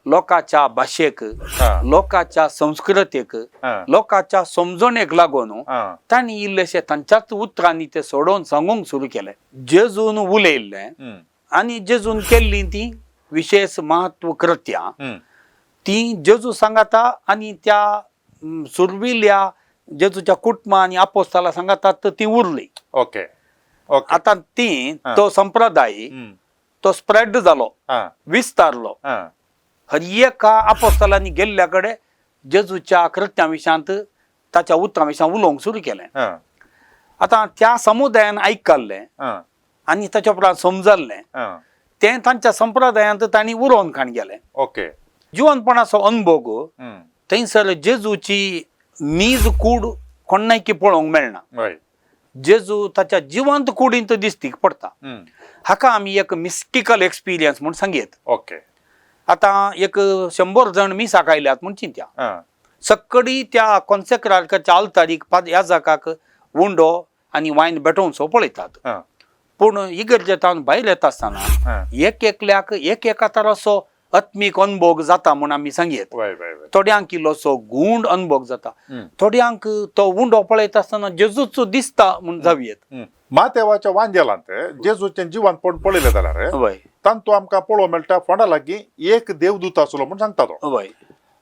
लोकांच्या भाषेक लोकांच्या संस्कृतीक लोकांच्या समजणेक लागून तांणी इल्लेशे तांच्याच उतरांनी ते सोडोवन सांगूंक सुरू केले. जेजून उलयल्ले आनी जेजून केल्ली ती विशेष महत्व कृत्यां ती जेजू सांगाता आनी त्या सुरविल्ल्या जेजूच्या कुटुंबा आनी आपोस्ताला सांगातात ती उरली. ओके आता ती तो संप्रदाय तो स्प्रेड जालो विस्तारलो. हर एका आपोस्तालांनी गेल्ल्या कडे जेजूच्या कृत्यां विशयांत ताच्या उतरां विशयां उलोवंक सुरू केलें. आता त्या समुदायान आयकल्लें आनी ताच्या उपरांत समजल्लें तें तांच्या संप्रदायांत तांणी उरोवन खाण गेलें. ओके जिवनपणाचो अनुभव थंयसर जेजूची नीज कूड कोणायकी पळोवंक मेळना. जेजू ताच्या जिवंत कुडींत दिसती पडटा. हाका आमी एक मिस्टिकल एक्सपिरियन्स म्हूण सांगयत. ओके आता एक 100 जण मिसाक आयल्यात म्हूण चिंत्या. सक्कडी त्या कॉन्सेक्रार्काच्या आल्तारीक ह्या जागाक उंडो आनी वायन भेटोवचो पळयतात. पूण इगर्जेंतान भायर येता आसतना एक एकल्याक एक एका तराचो आत्मीक अनुभव जाता म्हूण आमी सांगयत. थोड्यांक इल्लोसो गूंड अनुभव जाता, थोड्यांक तो उंडो पळयता आसतना जेजूचो दिसता म्हूण जावयेत. मातेवाच्या वांजेलांत जेजूचें जिवंतपण पळयलें जाल्यार तांतू आमकां पळोवंक मेळटा फोंडा लागीं एक देवदूत आसलो म्हूण सांगता तो.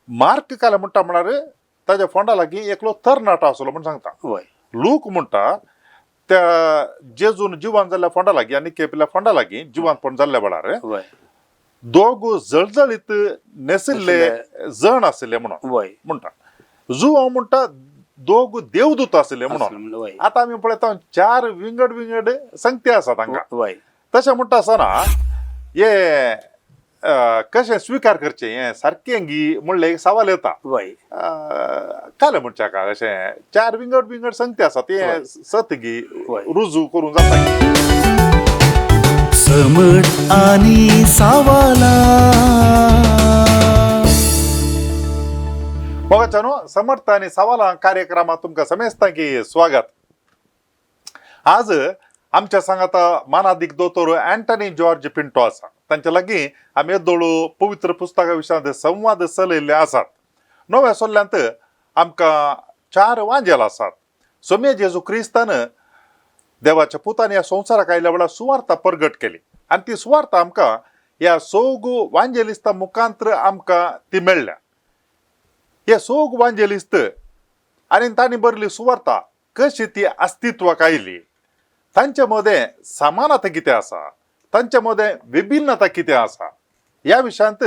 मार्क काले म्हणटा म्हळ्यार ताच्या फोंडा लागीं एकलो तरणाटो आसलो म्हूण सांगता. लूक म्हणटा त्या जेजून जिवंत जाल्ल्या फोंडा लागीं आनी केपेल्या फोंडा लागीं जिवंतपण जाल्ल्या वेळार दोग जळजळीत नेसिल्ले जण आशिल्ले म्हणून म्हणटा. जुवांव म्हणटा दोग देवदूत आशिल्ले म्हणून. आता आमी पळयता 4 विंगड विंगड संगती आसात हांगा. तशें म्हणटा आसतना हे कशें स्विकार करचें हें सारकें गी म्हणलें एक सवाल येता. काले म्हणच्या का अशें 4 विंगड विंगड संगती आसात हें सत गी रुजू करूं जाता. समट आणि सावाला मोगाच्यानो समर्थ आणि सवाला कार्यक्रमात तुमकां समेस्तांकी स्वागत. आज आमच्या सांगात मानादीक दोतोर अँटनी जॉर्ज पिंटो आसा. तांच्या लागीं आमी येदोळू पवित्र पुस्तका विशयांत संवाद चलयल्ले आसात. नव्या सोल्ल्यांत आमकां 4 वांजेल आसात. सोम्य जेजू क्रिस्तान देवाच्या पुतान ह्या संवसाराक आयल्या वेळार सुवार्ता परगट केली आनी ती सुवार्ता आमकां ह्या सोगू वांजेलिस्ता मुखांतर आमकां ती मेळ्ळ्या. हे सोग वांजेलिस्त आनी तांणी बरली सुवार्ता कशी ती अस्तित्वाक आयली, तांचे मदें समानता कितें आसा, तांचे मदें विभिन्नता कितें आसा ह्या विशयांत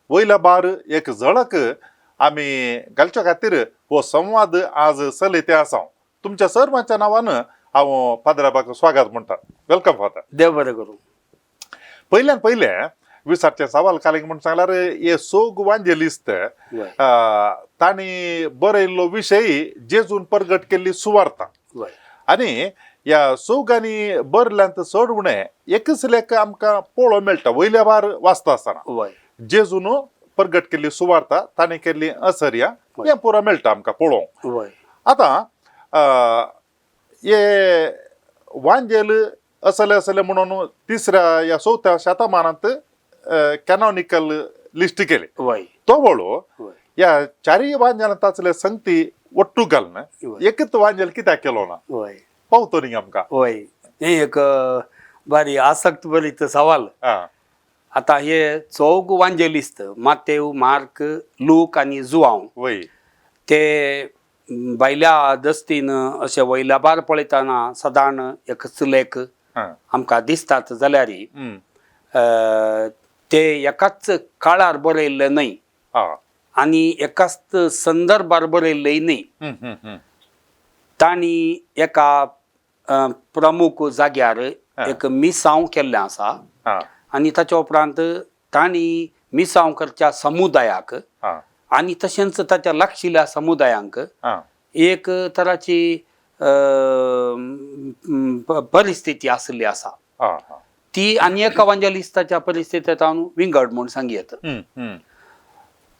वयल्या बार एक झळक आमी घालचे खातीर हो संवाद आज चलयते आसा. तुमच्या सर्वांच्या नांवान हांव फादराबाक स्वागत म्हणटा. Welcome father. देव बरें करूं. पयल्यान पयलें विचारचे सवाल कालें म्हणून सांगल्यार हे सोग वांजेलिस्त तांणी बरयल्लो विशय जेजून परगट केल्ली सुवार्ता आनी ह्या सोगांनी बरल्यांत चड उणें एकच लेख आमकां पळोवंक मेळटा वयल्या बार वाचता आसतना. जेजून परगट केल्ली सुवार्ता तांणी केल्ली असर्या हें पुरो मेळटा आमकां पळोवंक. आतां हे वांजेल असले म्हणून तिसऱ्या या 4थ्या शतमानांत कॅनॉनिकल लिस्ट केले. तो वळू ह्या 4 वांजेलांतातले संगती वट्टू घालन एकच वांजेल कित्याक केलो ना पावतो न्ही आमकां. हे एक भारी आसक्त भरीत सवाल. आता हे 4 वांजेलिस्त मातेव, मार्क, लूक आनी जुआंव ते भायल्या दस्तीन अशें वयल्या बार पळयतना सदाण एकच लेख आमकां दिसतात जाल्यार ते एकाच काळार बरयल्ले न्हय आनी एकाच संदर्भार बरयल्लेय न्हय. तांणी एका प्रमुख जाग्यार एक मिसांव केल्लें आसा आनी ताच्या उपरांत तांणी मिसांव करच्या समुदायाक आनी तशेंच ताच्या लागशिल्ल्या समुदायांक एक तराची परिस्थिती आसली आसा. ती आनी एका वांजेलिस्ताच्या परिस्थितींत हांव विंगड म्हूण सांगयत.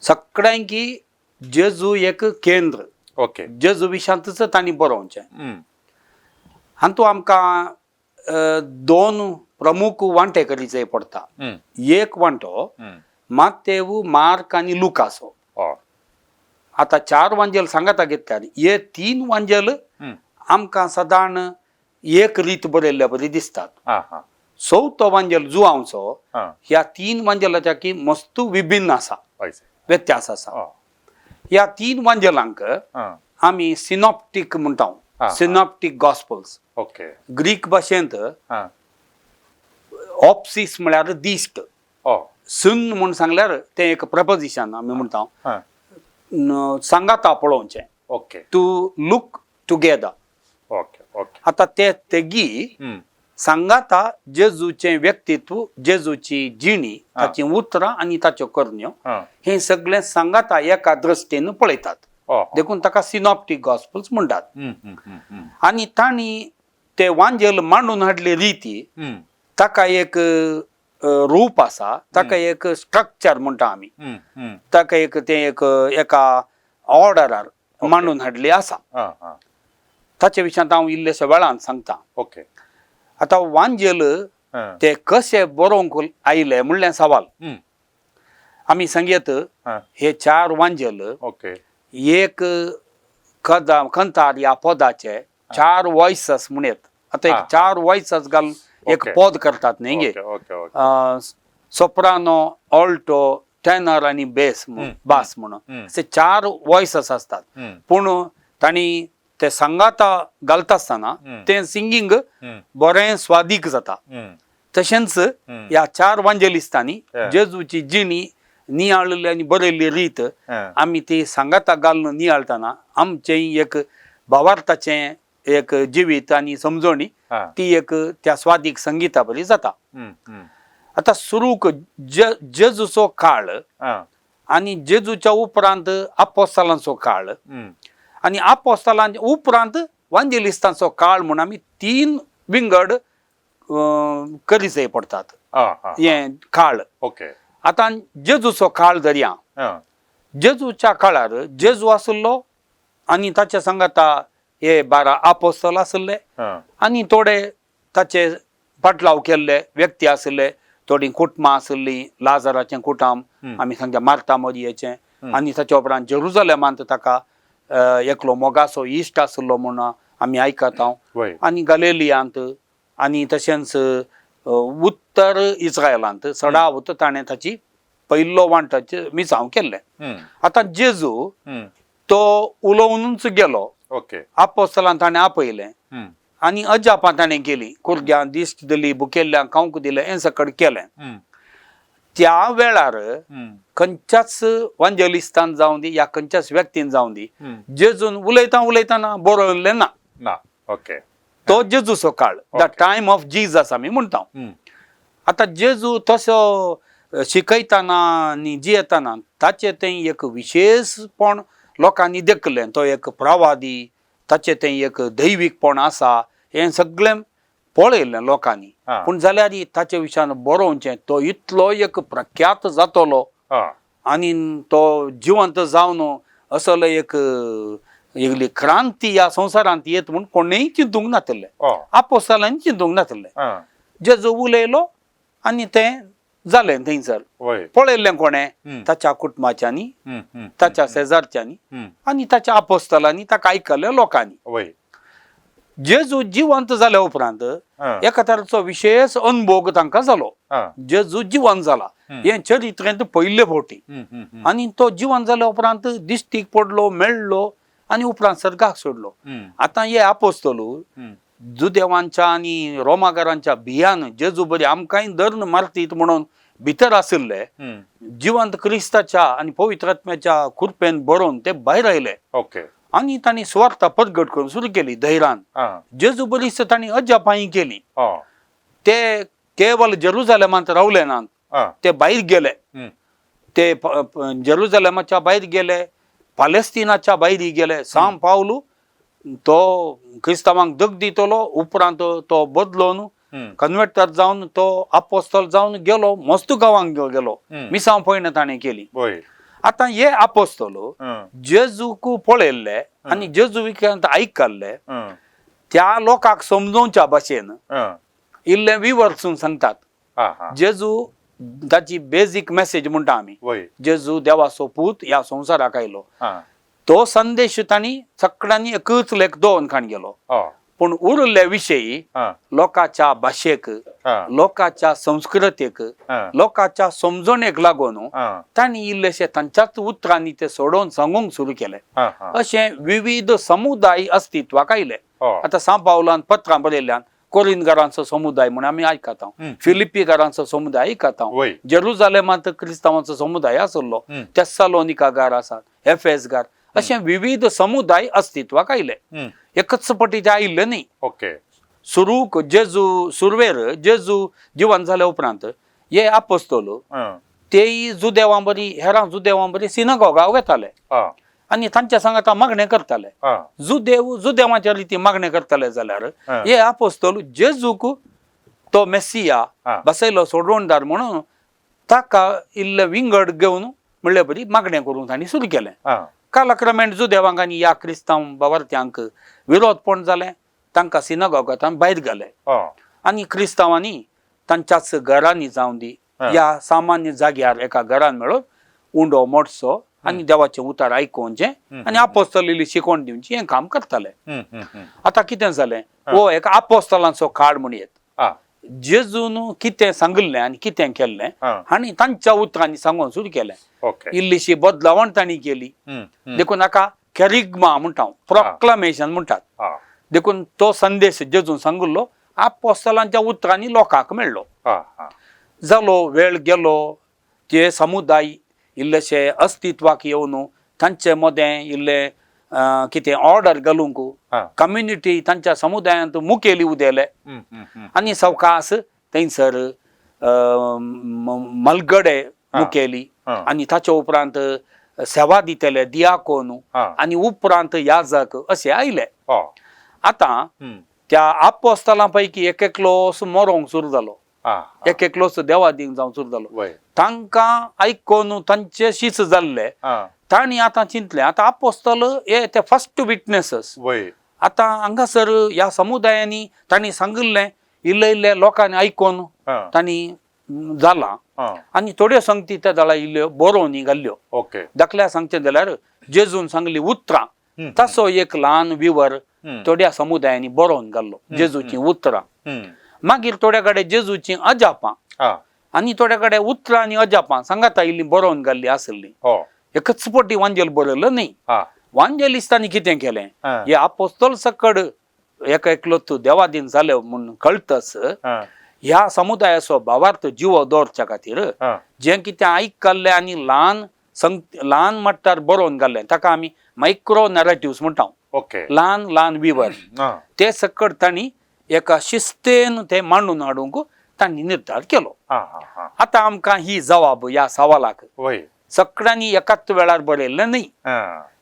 सगळ्यांकी जेजू एक केंद्र जेजू विशयांतच तांणी बरोवचें. हातूंत आमकां 2 प्रमुख वांटे करीचे पडटा. एक वांटो मातेव, मार्क आणि लुकासो. हय आता 4 वांजेल सांगता घेतल्यार हे 3 वांजेल आमकां सदां एक रीत बरयल्ल्या बरी दिसतात. हा हा चवथो वांजेल जुआंवचो हा ह्या 3 वांजेलाच्या की मस्त विभिन्न आसा, पैसे व्यत्यास आसा. हय ह्या 3 वांजेलांक हा आमी सिनॉप्टीक म्हणटा. हा. सिनॉप्टीक गॉस्पल्स. ओके ग्रीक भाशेंत हा ऑप्सिस म्हळ्यार दिश्ट. हय सुन म्हूण सांगल्यार तें एक प्रपोजिशन आमी म्हणटा. हा सांगाता पळोवचें, okay to look together. Okay okay आता ते तेगी सांगाता जेजूचें व्यक्तित्व, जेजूची जिणी, ताची उतरां आनी ताच्यो करण्यो हें सगळें सांगाता एका दृश्टेन पळयतात. देखून ताका सिनॉप्टीक गॉस्पल्स म्हणटात. आनी तांणी ते वांजेल मांडून हाडले रिती, ताका एक रूप आसा, ताका एक स्ट्रक्चर म्हणटा आमी, ताका एक तें एक एका ऑर्डरार मांडून हाडले आसा. ताचे विशयांत हांव इल्लेशे वेळान सांगता. ओके आता वांजेल ते कशे बरोवंक आयले म्हणलें सवाल. आमी सांगयत हे 4 वांजेल ओके एक कंतार ह्या पदाचे 4 वॉयसस म्हणत. आता एक 4 वॉयसस घालून एक पद करतात न्ही गे. सोप्रानो, ऑल्टो, टेनर आनी बास म्हणून असे 4 वॉयसस असतात. पूण तांणी ते सांगाता घालता आसतना तें सिंगींग बरें स्वादीक जाता. तशेंच ह्या 4 वांजेलिस्तांनी जेजूची जिणी नियाळिल्ली आनी बरयल्ली रीत आमी ती सांगाता घालून नियाळतना आमचें एक भावार्थाचें एक जिवीत आनी समजणी ती एक त्या स्वादीक संगीता बरी जाता. आता सुरूक जेजूचो काळ आनी जेजूच्या उपरांत आपोस्तलांचो काळ आनी आपोस्तलांच्या उपरांत वांजेलिस्तांचो काळ म्हूण आमी 3 विंगड करीचे पडटात. हे काळ. ओके आता जेजूचो काळ धरया. जेजूच्या काळार जेजू आसलो आनी ताच्या सांगाता हे 12 आपोस्तल आसले आनी थोडे ताचे फाटलाव केल्ले व्यक्ती आसले. थोडी कुटुंबां आसली, लाजाराचें कुटुंब आमी सांगता, मार्ता मरियेचें, आनी ताच्या उपरांत जेरुजलेमांत ताका एकलो मोगासो इश्ट आसलो म्हूण आमी आयकता. आनी गलिलियांत आनी तशेंच उत्तर इस्रायलांत सडावत ताणें ताची पयलो वांटाचें मिसांव केल्लें. आतां जेजू तो उलोवनूच गेलो. आपोस्तलांक ताणें आपयलें आनी अजापां ताणें केली, कुरग्यांक दिश्ट दिली, भुकेल्ल्यांक खावंक दिलें, हें सकट केलें. त्या वेळार खंयच्याच वांजेलिस्तान जावं दी या खंयच्याच व्यक्तीन जावं दी जेजून उलयतना बरयल्लें ना. तो जेजूचो काळ, द टायम ऑफ जिजस आमी म्हणटा. आता जेजू तसो शिकयतना आनी जियेतना ताचें तें एक विशेषपण लोकांनी देखलें. तो एक प्रवादी, ताचें तें एक दैवीकपण आसा, हें सगळें पळयलें लोकांनी. पूण जाल्यार ताचे विशयान बरोवचें, तो इतलो एक प्रख्यात जातलो आनी तो जिवंत जावन असलो एक क्रांती ह्या संवसारांत येत म्हूण कोणेय चिंतूंक नासलें. आपोस्तलांनी चिंतूंक नासलें. जेजू उलयलो आनी तें जालें थंयसर. पळयल्लें कोणें? ताच्या कुटुंबाच्यांनी, ताच्या शेजारच्यांनी आनी ताच्या आपोस्तलांनी, ताका आयकल्ल्या लोकांनी. जेजू जिवंत जाल्या उपरांत एका तरेचो विशेष अनुभव तांकां जालो. जेजू जिवंत जाला हें चरित्रेंत पयले फावटी. आनी तो जिवंत जाल्या उपरांत दिश्टीक पडलो, मेळ्ळो आनी उपरांत सर्गाक सोडलो. आतां हे आपोस्तलू जुदेवांच्या आनी रोमाकारांच्या भियान जेजू बरी आमकांय धर्न मारतीत म्हणून भितर आशिल्ले, जिवंत क्रिस्ताच्या आनी पवित्र आत्म्याच्या कृपेन बरोवन ते भायर आयले. आनी तांणी स्वार्थ परगट करून सुरू केली धैर्यान. जेजू बरीच तांणी अजापांय केली. ते केवळ जेरुजलेमांत रावले नात, ते भायर गेले. ते जेरुजलेमाच्या भायर गेले, पॅलेस्टिनाच्या भायर गेले. सांव पावलू तो क्रिस्तावांक दग दितलो, उपरांत तो बदलोन कन्वर्टर जावन तो आपोस्तल जावन गेलो, मस्त गांवांक गेलो, मिसांव पयण ताणें केली. आतां हे आपोस्तल जेजूक पळयल्ले आनी जेजू विख्यांत आयकल्ले त्या लोकांक समजोवच्या भाशेन इल्लें विवर्सून सांगतात. जेजू ताची बेसिक मेसेज म्हणटा आमी वय जेजू देवाचो पूत ह्या संवसाराक आयलो हा तो संदेश तांणी सगळ्यांनी एकच लेख दोन खाण गेलो हा पूण उरले विशयी हा लोकांच्या भाशेक हा लोकांच्या संस्कृतेक हा लोकांच्या समजणेक लागून हा तांणी इल्लेशे तांच्याच उतरांनी ते सोडोवन सांगूंक सुरू केले हा हा अशे विविध समुदाय अस्तित्वाक आयले हो. आता सांपावलान पत्रां बरयल्ल्यान कोरिंदकारांचो समुदाय म्हणून आमी आयकता फिलिपीकारांचो समुदाय आयकता वय जेरुजालेमांत क्रिस्तांवांचो समुदाय आसलो तेस्सालोनिकागार आसात एफेसगार अशे विविध समुदाय अस्तित्वाक आयले एकच पटी ते आयिल्ले न्ही ओके सुरूक सुरवेर जेजू जिवन जाल्या उपरांत हे आपोस्तोल तेय जुदेवां बरी हेरां जुदेवां बरी सिनगॉगांत वताले हा आनी तांच्या सांगाता मागणें करताले हा जुदेवांच्या रिती मागणें करताले जाल्यार हा. हे आपोस्तोल जेजूक तो मेस्सिया हा. बसयलो सोडवणदार म्हणून ताका इल्ले विंगड घेवन म्हणले बरी मागणें करूंक तांणी सुरू केलें हा कालक्रमेण जुदेवांक आनी ह्या क्रिस्तांव बावार्थ्यांक विरोधपण जालें तांकां सिनगॉगांतल्यान भायर घाले हा आनी क्रिस्तांवांनी तांच्याच घरांनी जावं दी या सामान्य जाग्यार एका घरान मेळून उंडो मोडचो आनी देवाचें उतर आयकोवचें आनी आपोस्तोली शिकोवन दिवची हें काम करताले आतां कितें जालें हो एक आपोस्तलांचो काळ म्हणयत हा जेजून कितें सांगलें आनी कितें केल्लें आनी तांच्या उतरांनी सांगून सुरू केलें ओके इल्लीशी बदलावण तांणी केली देखून हाका कॅरिग्मा म्हणटा प्रोक्लामेशन म्हणटात हा देखून तो संदेश जेजून सांगलो आपोस्तलांच्या उतरांनी लोकांक मेळ्ळो हा हा जालो वेळ गेलो ते समुदाय इल्लेशे अस्तित्वाक येवन तांचे मदें इल्ले कितें ऑर्डर घालूंक हा. कम्युनिटी तांच्या समुदायांत मुखेली उदेले आनी सवकास थंयसर मलगडे मुखेली आनी ताचे उपरांत सेवा दितेले दियाकोन आनी उपरांत याजक अशे आयले आतां त्या आपोस्तलां पैकी एक एकलोस मरोंक सुरू जालो एक एकलोस देवा दिवंक जावं सुरू जालो तांकां आयकोन तांचे शीच जाल्ले तांणी आतां चिंतलें आतां आपोस्तल हे ते फर्स्ट विटनेसस आतां हांगासर ह्या समुदायांनी तांणी सांगिल्लें इल्ले इल्ले लोकांनी आयकोन तांणी जालां आनी थोड्यो संगती त्या जाळा इल्ल्यो बरोवनी घाल्ल्यो ओके दाखल्या सांगचें जाल्यार जेजून सांगली उतरां तसो एक ल्हान विवर थोड्या समुदायांनी बरोवन घाल्लो जेजूची उतरां मागीर थोड्या कडेन जेजूची अजापां आनी थोड्या कडेन उतरां आनी अजापां सांगाता इल्लीं बरोवन घाल्लीं आसलीं एकच पटी वांजेल बरयलो न्ही वांजेलिस्तांनी कितें केलें हे आपोस्तोल सकड एक एकलो देवादीन जाले म्हूण कळटस ह्या समुदायाचो भावार्थ जिवो दवरच्या खातीर जें कितें आयकल्लें आनी ल्हान मट्टार बरोवन घाल्लें ताका आमी मायक्रो नॅरेटिव्स म्हणटा ओके ल्हान ल्हान विवर ते सकड तांणी एका शिस्तेन ते मांडून हाडूंक तांणी निर्धार केलो आतां आमकां ही जबाब ह्या सवालाक सगळ्यांनी एकाच वेळार बरयल्लें न्ही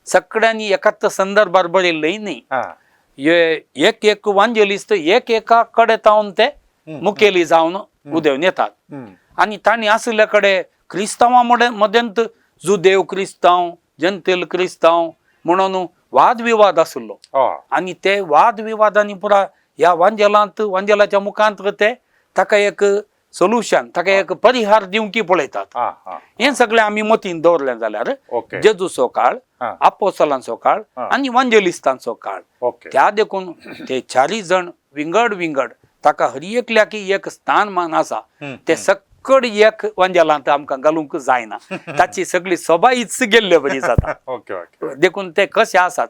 सगळ्यांनी एकाच संदर्भार बरयल्लें न्ही एक एक वांजेलिस्त एक एका कडेन तावन ते मुखेली जावन उदेवन येतात आनी तांणी आसले कडेन क्रिस्तांवां मदेंत जुदेव क्रिस्तांव जंतेल क्रिस्तांव म्हणून वाद विवाद आसलो आनी ते वाद विवादांनी पुरा ह्या वांजेलाच्या मुखांत ते ताका एक सोल्युशन ताका एक परिहार दिवंकी पळयतात हें सगळें आमी मतीन दवरलें जाल्यार जेजूचो काळ आपोस्तलांचो काळ आनी वांजेलिस्तांचो काळ त्या देखून ते चारी जण विंगड ताका हर एकल्याकी एक स्थानमान आसा ते सकड एक वांजेलांत आमकां घालूंक जायना ताची सगळी सभाईच गेल्ले बरी जाता देखून ते कशे आसात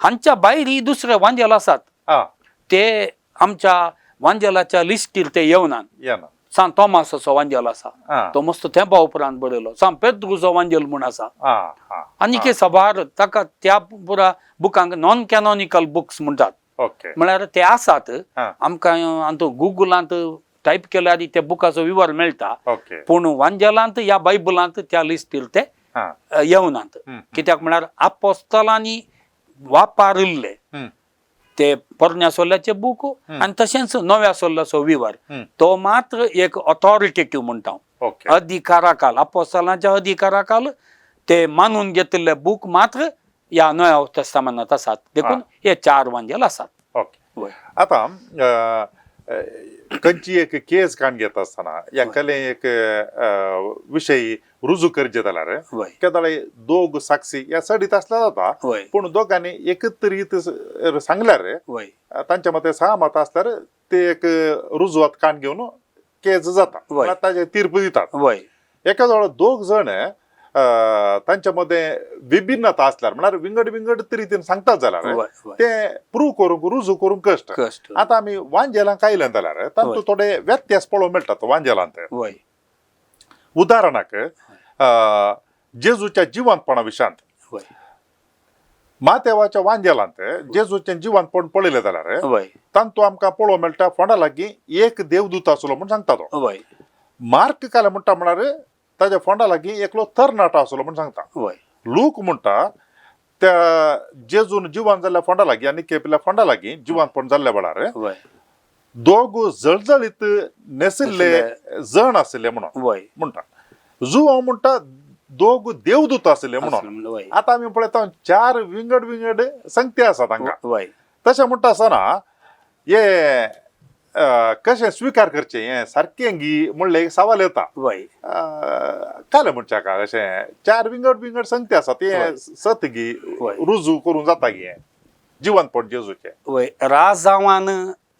हांच्या भायर दुसरे वांजेल आसात ते आमच्या वांजेलाच्या लिस्टीर ते येवनात सांत थॉमासाचो वांजेल आसा तो मस्त तेंपा उपरांत बरयलो सांत पेद्रूचो वांजेल म्हूण आसा आनीक सभार ताका त्या पुरा बुकांक नॉन कॅनॉनिकल बुक्स म्हणटात म्हळ्यार ते आसात आमकां गुगलांत टायप केल्यार ते बुकाचो विवर मेळटा पूण वांजेलांत ह्या बायबलांत त्या लिस्टीर ते येवनात कित्याक म्हळ्यार आपोस्तलांनी वापरिल्ले ते पोरण्या सोल्ल्याचे बूक आनी तशेंच नव्या सोल्ल्याचो विवर तो मात्र एक ऑथॉरिटेटिव्ह म्हणटा अधिकाराकाल आपोस्तलांच्या अधिकाराकाल ते मानून घेतिल्ले बूक मात्र ह्या नव्या तेस्तामेंतांत आसात देखून हे चार वांजेल आसात आता खंयची एक केस काण घेत असताना एकाले एक विषयी रुजू करचे जाल्यार वय केदाळे दोग साक्षी या सडीत असला जाता वय पूण दोगांनी एकत्रीत सांगल्यार वय तांच्या मते सहमत असल्यार ते एक रुजवात काण घेवन केस जाता वय. म्हळ्यार ताचे तीर्प दितात वय एका जवळ दोग जण तांच्या मध्ये विभिन्नता असल्यार म्हळ्यार विंगड विंगड तरीतीन सांगतात जाल्यार वय वय ते प्रूव करूंक रुजू करूंक कश्ट कष्ट आता आमी वांजेलांक आयले जाल्यार तातूंत थोडे व्यत्यास पळोवंक मेळटात वांजेलांत वय उदाहरणाक जेजूच्या जिवंतपणा विशयांत वय मातेवाच्या वांजेलांत जेजूचें जिवंतपण पळयलें जाल्यार वय तातूंत आमकां पळोवंक मेळटा फोंडा लागीं एक देवदूत आसलो म्हूण सांगता तो वय मार्क काले म्हणटा म्हळ्यार ताच्या फोंडा लागीं एकलो तरणाटो आसलो म्हूण सांगता वय लूक म्हणटा त्या जेजून जिवंत जाल्ल्या फोंडा लागीं आनी केपेल्या फोंडा लागीं जिवंतपण जाल्ल्या वेळार वय दोग जळजळीत नेसिल्ले जण आशिल्ले म्हणून वय म्हणटा जुवांव म्हणटा दोग देवदूत आशिल्ले म्हणून वय आता आमी पळयता 4 विंगड विंगड संगती आसा तांकां वय तशें म्हणटा आसतना हे कशें स्विकार करचें हें सारकें गी म्हणलें एक सवाल येता वय काले म्हणच्या का अशें 4 विंगड विंगड संगती आसा ते सत गी वय. रुजू करूं जाता गी हें जिवंतपण जेजूचें वय राजावान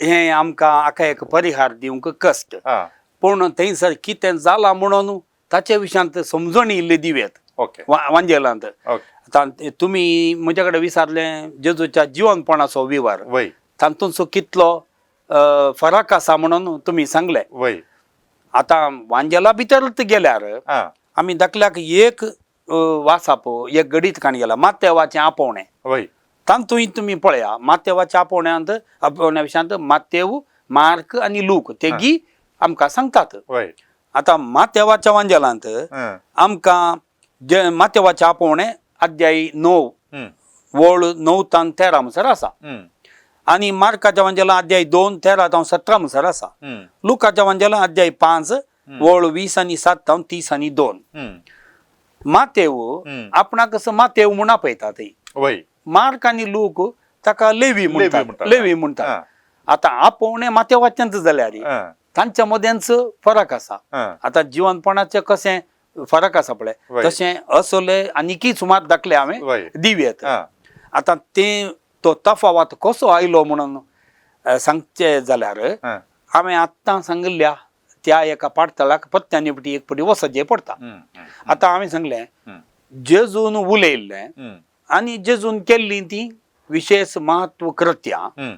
हे आमकां आख्या एक परिहार दिवंक कश्ट हां पूण थंयसर कितें जालां म्हणून ताचे विशयांत समजण इल्ली दिवेत ओके वांजेलांत ओके आतां तुमी म्हजे कडेन विचारलें जेजूच्या जिवंतपणाचो विवर वय तातूंचो कितलो फरक आसा म्हणून तुमी सांगलें वय आतां वांजेला भितर गेल्यार हां आमी दाखल्याक एक वासापो एक गडीत काण गेला मातेवाचें आपोवणें वय तातूंय तुमी पळया मातेवाच्या आपोवण्या विशयांत मातेव मार्क आनी लूक तेगी आमकां सांगतात वय आतां मातेवाच्या वांजेलांत हां आमकां जे मातेवाचें आपोवणें अध्याय 9 वळ 9 तान 13 म्हणसर आसा आनी मार्काच्या वांजेला अध्याय 2 13 तावन 17 म्हणसर आसा लुकाच्या वांजेला अध्याय 5 वळ 20 आनी 7 तावन 30 आनी 2 मातेव आपणाक कसं मातेव म्हूण आपयता थंय वय मार्क आनी लूक ताका लेवी म्हणटात लेवी म्हणटात हां आतां आपोवणें मातेवाच्यांच जाल्यार हां तांच्या मद्यांच फरक आसा हां आतां जिवंतपणाचें कशें फरक आसा पळय वय. तशें असले आनीकी सुमार दाखले हांवें वय दिव्यात हां आतां तो तफावत कसो आयलो म्हणून सांगचें जाल्यार हां हांवें आत्तां सांगिल्ल्या त्या एका पाडतळाक पत्त्यानी एक पटी वचचें पडटा आतां हांवें सांगलें जेजून उलयल्लें आनी जेजून केल्लीं ती विशेष महत्व कृत्यां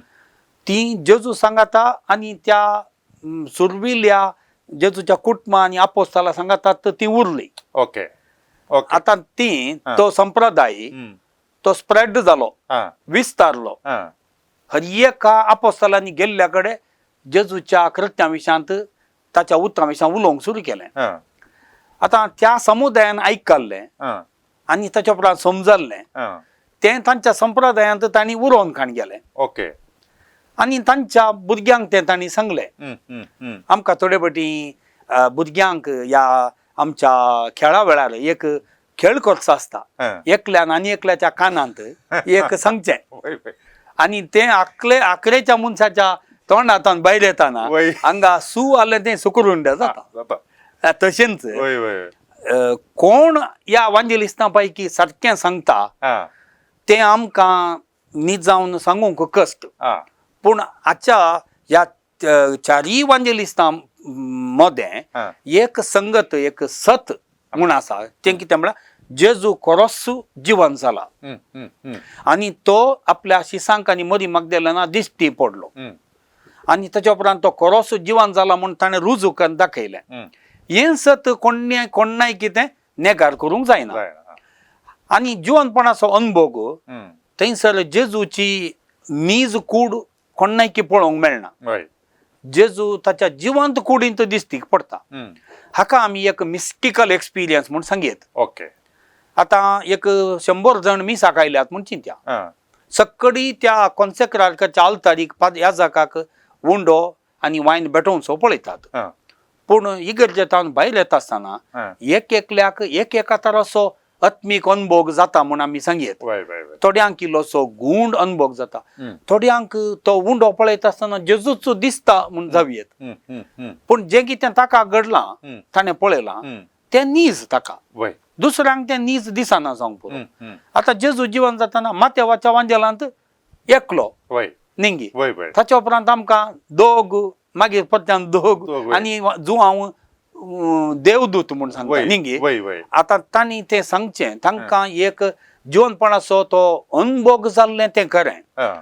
ती जेजू सांगाता आनी त्या सुरविल्ल्या जेजूच्या कुटुंबा आनी आपोस्ताला सांगातात ती उरली ओके ओके आतां ती तो संप्रदाय तो स्प्रेड जालो हां विस्तारलो हां हर एका आपोस्तालांनी गेल्ल्या कडेन जेजूच्या कृत्यां विशयांत ताच्या उतरां विशयां उलोवंक सुरू केलें हां आतां त्या समुदायान आयकल्लें हां आनी ताच्या उपरांत समजल्लें हां तें तांच्या संप्रदायांत तांणी उरोवन खाण गेलें ओके आनी तांच्या भुरग्यांक तें तांणी सांगलें आमकां थोडे फावटी भुरग्यांक ह्या आमच्या खेळा वेळार एक खेळ करचो आसता एकल्यान आनी एकल्याच्या कानांत एक सांगचें वय वय आनी तें आकरेच्या मनशाच्या तोंडांतल्यान भायर येताना वय. हांगा सू आसलें तें सुकरुंड जाता जाता तशेंच वय वय कोण ह्या वांजेलिस्तां पैकी सारकें सांगता हां तें आमकां न्हीद जावन सांगूंक कश्ट हां पूण आजच्या ह्या चारय वांजेलिस्तां मदें हां एक संगत एक सत म्हूण आसा तें कितें म्हळ्यार जेजू खरोच जिवंत जाला आनी तो आपल्या शिसांक आनी मरी मगदलेना दिश्टी पडलो आनी ताच्या उपरांत तो खरोच जिवंत जाला म्हूण ताणें रुजू करून दाखयलें हें सत कोणाय कितें नेगार करूंक जायना आनी जिवंतपणाचो अनुभव थंयसर जेजूची नीज कूड कोणाय की पळोवंक मेळना जेजू ताच्या जिवंत कुडींत दिश्टीक पडटा हाका आमी एक मिस्टिकल एक्सपिरियन्स म्हूण सांगयत ओके आतां एक 100 जण मिसाक आयल्यात म्हूण चिंत्या सक्कडी त्या कॉन्सेक्रार्काच्या आल्तारीक ह्या जागाक उंडो आनी वायन बेटोवचो पळयतात पूण इगर्जेंतान भायर येता आसतना एक एकल्याक एक एका तरासो आत्मीक अनुभोग जाता म्हूण आमी सांगयत. वय वय वय थोड्यांक इल्लोसो गूंड अनुभोग जाता, हम्म. थोड्यांक तो उंडो पळयता आसतना जेजूचो दिसता म्हूण जावयेत. हम्म, हम्म, हम्म, पूण जें कितें ताका घडलां हम्म. ताणें पळयलां हम्म. तें नीज ताका, वय दुसऱ्यांक तें नीज दिसना जावंक पुरो. हम्म, हम्म. आतां जेजू जिवन जाताना मातेवाच्या वांजेलांत एकलो वय निंगी, वय वय ताच्या उपरांत आमकां दोग, मागीर परत्यान दोग, दोग वय. आनी जुवांव देवदूत म्हूण सांगता वय निंगी. वय वय आतां तांणी तें सांगचें, तांकां एक जिवनपणाचो तो अनुभोग जाल्लें तें खरें. हा,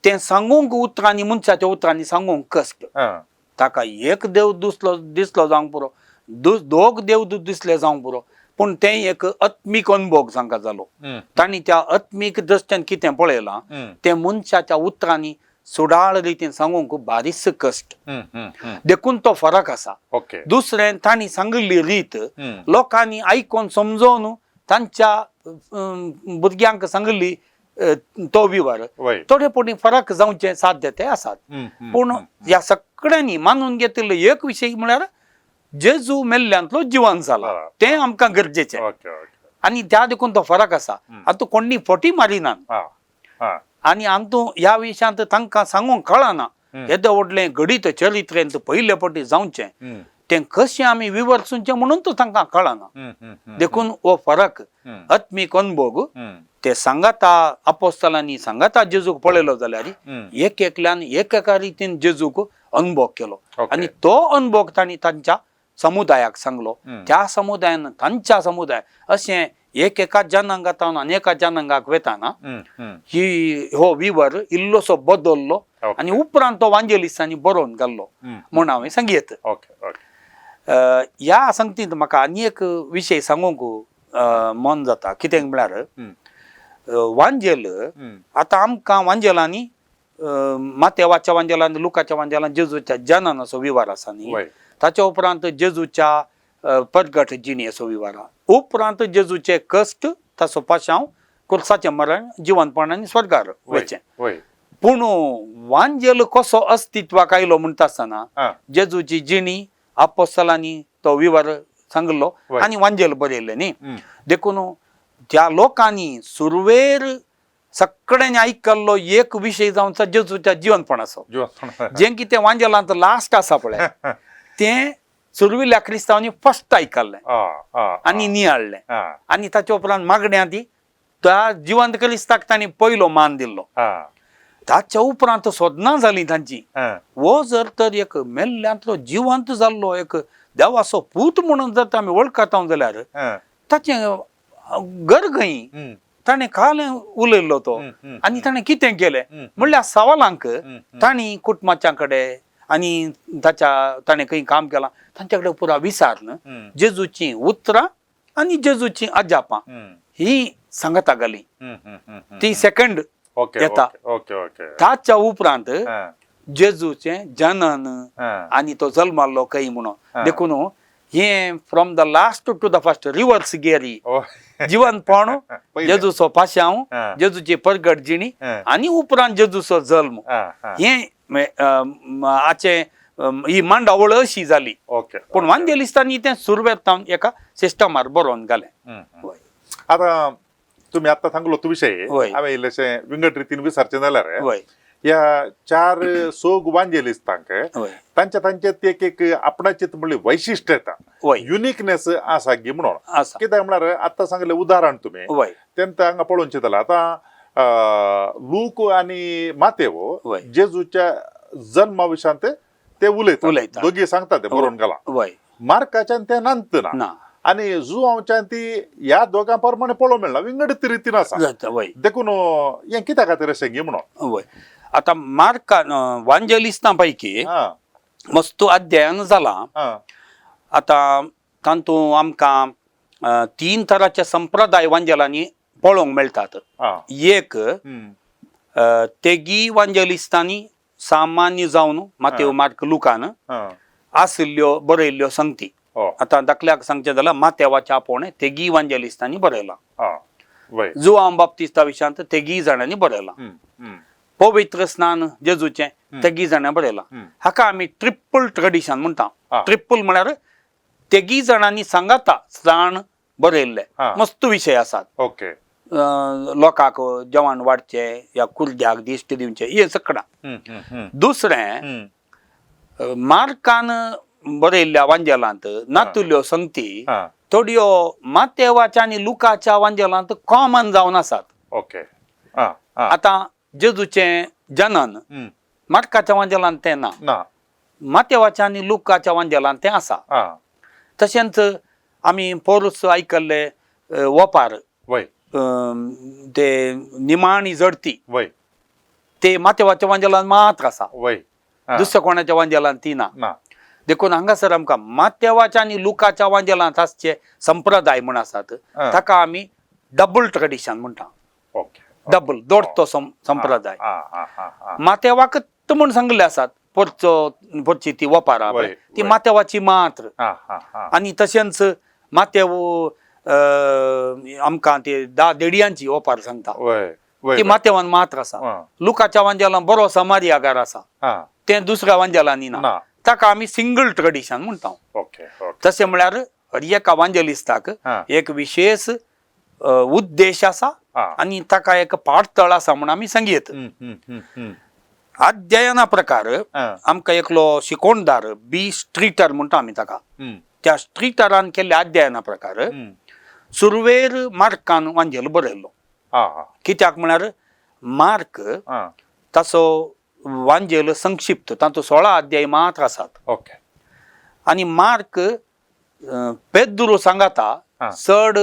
तें सांगूंक उतरांनी, मनशाच्या उतरांनी सांगूंक कश्ट. हा. ताका एक देव दिसलो जावंक पुरो, दोग देवदूत दिसले जावंक पुरो, पूण तें एक आत्मीक अनुभोग तांकां जालो. हम्म, तांणी त्या आत्मीक दृश्ट्यान कितें पळयलां हम्म, तें मनशाच्या उतरांनी सुडाळ रितीन सांगूंक बारीस कश्ट. हम्म, हम्म, हम्म. देखून तो फरक आसा. ओके दुसरें तांणी सांगिल्ली रीत हम्म. लोकांनी आयकोन समजोवन तांच्या भुरग्यांक सांगिल्ली तो विवर वय थोडेपणी फरक जावचे साध्यते आसात. हम्म, हम्म, पूण हम्म. ह्या सगळ्यांनी मानून घेतिल्लो एक विशय म्हळ्यार जेजू मेल्ल्यांतलो जिवन जाला, हा. तें आमकां गरजेचें. ओके ओके आनी त्या देखून तो फरक आसा. हम्म. आतां कोणी फटी मारिनात हा हा आनी आमतू ह्या विशयांत तांकां सांगूंक कळना हम्म. येदें व्हडलें घडीत चरित्रेंत पयले पटी जावचें हम्म, तें कशें आमी विवरचुचें म्हणून तो तांकां कळना. हम्म, हम्म, हम्म. देखून हो फरक हम्म, आत्मीक अनुभोग हम्म, ते सांगाता आपोस्तलांनी सांगाता जेजूक पळयलो जाल्यार हम्म. एक एकल्यान एक एका रितीन जेजूक अनुभव केलो. ओके. आनी तो अनुभव तांणी तांच्या समुदायाक सांगलो. हम्म. त्या समुदायान तांच्या समुदाय अशें एक एका जनांगांतावन अनेका जनांगाक वेताना हम्म, हम्म. हो विवर इल्लोसो बदललो ओके. आनी उपरांत तो वांजेलिस्तांनी बरोवन घाल्लो हम्म. म्हूण हांवें सांगयत. ओके ओके ह्या संगतींत म्हाका आनी एक विशय सांगूंक मन जाता. कितें म्हळ्यार हम्म, वांजेल हम्म. आतां आमकां वांजेलांनी मातेवाच्या वांजेलान, लुकाच्या वांजेलान जेजूच्या जनानाचो विवार आसा न्ही. वय ताच्या उपरांत जेजूच्या परगट जिणी असो विवार आहा. उपरांत जेजूचे कश्ट, ताचो पाशांव, कुर्साचें मरण, जिवंतपण आनी स्वर्गार वय वयचें. वय पूण वांजेल कसो अस्तित्वाक आयलो म्हणटा आसतना हा जेजूची जिणी आपोस्तलांनी तो विवर सांगलो वय. आनी वांजेल बरयल्लें न्ही. हम्म. देखून त्या लोकांनी सुरवेर सगळ्यांनी आयकल्लो एक विशय जावन जेजूच्या जिवंतपणाचो. जीवन जें कितें वांजेलांत लास्ट आसा पळय तें सुरविल्ल्या क्रिस्तांवांनी फस्ट आयकल्लें आनी नियाळ्ळें. आनी ताच्या उपरांत मागण्या ती त्या जिवंत क्रिस्ताक तांणी पयलो मान दिल्लो. ताच्या उपरांत सोदनां जालीं तांची. हो जर तर एक मेल्ल्यांतलो जिवंत जाल्लो एक देवाचो पूत म्हणून जर आमी वळखता जाल्यार ताचें गरगई ताणें कालें उलयल्लो तो. आनी ताणें कितें केलें म्हणल्यार सवालांक तांणी कुटुंबाच्या कडेन आनी ताणें खंय काम केलां तांच्या कडेन पुरा विचारन जेजूची उतरां आनी जेजूची अजापां ही सांगता घाली. ती सेकंड येता. ओके ओके ताच्या उपरांत जेजूचें जनन आनी तो जल्मालो खंय म्हणून. देखून हे from the last to the first reverse गियरी जिवनपण, जेजूचो पाशांव, जेजूची परगट जिणी आनी उपरांत जेजूचो जल्म हे आचे ही मांडावळ अशी जाली. पूण वांजेलिस्तांनी तें सुरवेतावन एका सिस्टमार बरोवन घालें. आता तुम्ही आता सांगलो तो विषय वय. हांवें इल्लेशें विंगड रितीन विचारचें जाल्यार वय ह्या चार सोग वांजेलिस्तांक वय तांच्यात एक एक आपणाचीत म्हणली वैशिष्ट्य येता, वय युनिकनेस आसा गी म्हणून. आसा. कित्याक म्हळ्यार आतां सांगलें उदाहरण तुमी वय तेन्ना हांगा पळोवन चिंतलां. आतां लूक आनी मातेव वय. जेजूच्या जल्मा विशयांत ते उलयता, दोगी सांगता ते बरोवन घाला. वय मार्काच्यान ते नांतना ना आनी जुआंवच्यान ती ह्या दोगां प्रमाणे पळोवंक मेळना, विंगड रितीन आसा. जाता. वय देखून हें कित्या खातीर अशें गी म्हणून. वय आतां मार्कान वांजेलिस्तां पैकी मस्तू अध्ययन जाला. आतां तातूंत आमकां 3 तरांचे संप्रदाय वांजेलांनी पळोवंक मेळटात. एक तेगी वांजेलिस्तांनी सामान्य जावन मातेव, मार्क, लुकान आशिल्ल्यो बरयल्ल्यो संगती. आतां दाखल्याक सांगचें जाल्यार मातेवाच्या आपोवणें तेगी वांजेलिस्तांनी बरयलां. जुआंव बाप्तिस्ता विशयांत तेगी जाणांनी बरयलां. पवित्र स्नान जेजूचें तेगी जाणां बरयलां. हाका आमी ट्रिपल ट्रेडिशन म्हणटा. ट्रिपल म्हळ्यार तेगी जाणांनी सांगाता स्नान बरयल्ले हा. मस्त विशय आसात. ओके. लोकांक जेवण वाडचे या कुर्द्याक दिश्ट दिवचे हे सगळां. दुसरें मार्कान बरयल्ल्या वांजेलांत नातुल्यो संगती हा. थोड्यो मातेवाच्या आनी लुकाच्या वांजेलांत कॉमन जावन आसात. ओके. हा. हा. आतां जेजूचें जनन मार्काच्या वांजेलांत तें ना, ना. मातेवाच्या आनी लुकाच्या वांजेलांत तें आसा. हा. तशेंच आमी पोरूस आयकल्ले वोपार वय ते निमाणी जडती वय ते मातेवाच्या वांजेलांत मात्र आसा, वय. हा. दुसऱ्या कोणाच्या वांजेलांत ती ना. ना. देखून हांगासर आमकां मातेवाच्या आनी लुकाच्या वांजेलांत आसचे संप्रदाय म्हण आसात ताका आमी डबल ट्रेडिशन म्हणटा. ओके. डबल दोडतो संप्रदाय. हा. हा. हा. हा. मातेवाकत म्हूण सांगले आसात पोरची ती वपारा वय, ती वय. मातेवाची मात्र. हा. हा. हा. आनी तशेंच मातेव आमकां ते देडयांची ओपार सांगता वय वय. ती मातेवान मात्र आसा. हा. लुकाच्या वांजेलांत बरो समारियागार आसा हा. तें दुसऱ्या वांजेलांनी ना. ना. ताका आमी सिंगल ट्रेडिशन म्हणटा. ओके. ओके. तशें म्हळ्यार हर एका वांजेलिस्ताक हा. एक विशेष उद्देश आसा हा. आनी ताका एक पाठतळ आसा म्हूण आमी सांगयत. अध्ययना प्रकार हा. आमकां एकलो शिकोणदार बी स्ट्रीटर म्हणटा आमी ताका. त्या स्ट्रीटरान केल्ल्या अध्ययना प्रकार सुरवेर मार्कान वांजेल बरयल्लो. हा. हा. कित्याक म्हळ्यार मार्क हा. ताचो वांजेल संक्षिप्त तातूंत 16 अध्याय मात्र आसात. ओके. आनी मार्क पेद्रू सांगाता हा. चड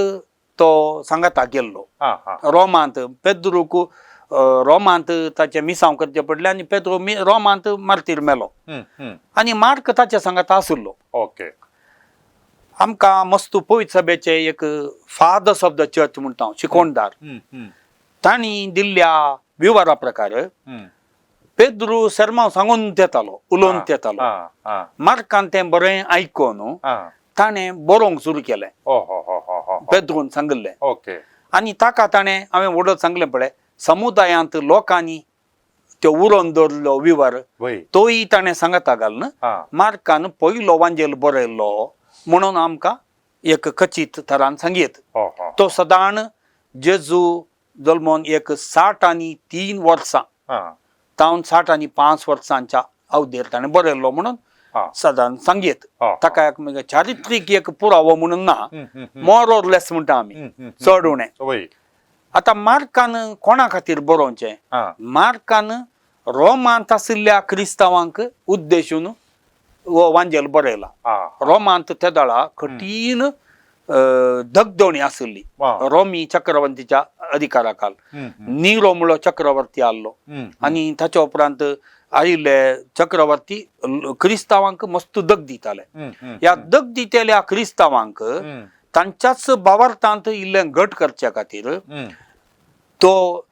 तो सांगाता गेल्लो. हा. हा. रोमांत पेद्रूक रोमांत ताचे मिसांव करचे पडले आनी पेद्रू रोमांत मार्तीर मेलो आनी मार्क ताचे सांगाता आसुल्लो. ओके. आमकां मस्तू पवित्र सभेचे एक फादर्स ऑफ द चर्च म्हणटा हांव शिकोणदार तांणी दिल्ल्या विवरा प्रकार पेद्रू शर्माव सांगून तेतालो उलोवन तेतालो. हा. हा. मार्कान तें बरें आयकून हा. ताणें बरोवंक सुरू केलें. हो. हो. हो. हो. हो. पेद्रून सांगलें ओके. आनी ताका ताणें हांवें वडत सांगलें पळय समुदायांत लोकांनी त्यो उरोवन दवरलो विवर वय. तोय ताणें सांगता घालन हा. मार्कान पयलो वांजेल बरयल्लो म्हणून आमकां एक खचीत तरान सांगयत. हो. हो. तो सदां जेजू जल्मोन एक 63 वर्सां हा. तावन 65 वर्सांच्या अवधेर ताणें बरयल्लो म्हणून हा. सदां सांगयत. हा. ताका एक चारित्रीक एक पुरावो म्हणून ना, मोर ऑर लेस म्हणटा आमी चड उणें. वय. आतां मार्कान कोणा खातीर बरोवचें? हा. मार्कान रोमांत आशिल्ल्या क्रिस्तांवांक उद्देशून हो वांजेल बरयला. हा. रोमांत त्या दळा कठीण धगधवणी आशिल्ली वा. रोमी चक्रवर्तीच्या अधिकारा काल. निरो म्हणलो चक्रवर्ती आसलो आनी ताच्या उपरांत आयिल्ले चक्रवर्ती क्रिस्तांवांक मस्त दग दिताले. ह्या दग दितेल्या क्रिस्तांवांक तांच्याच भावार्थांत इल्लें घट करच्या खातीर तो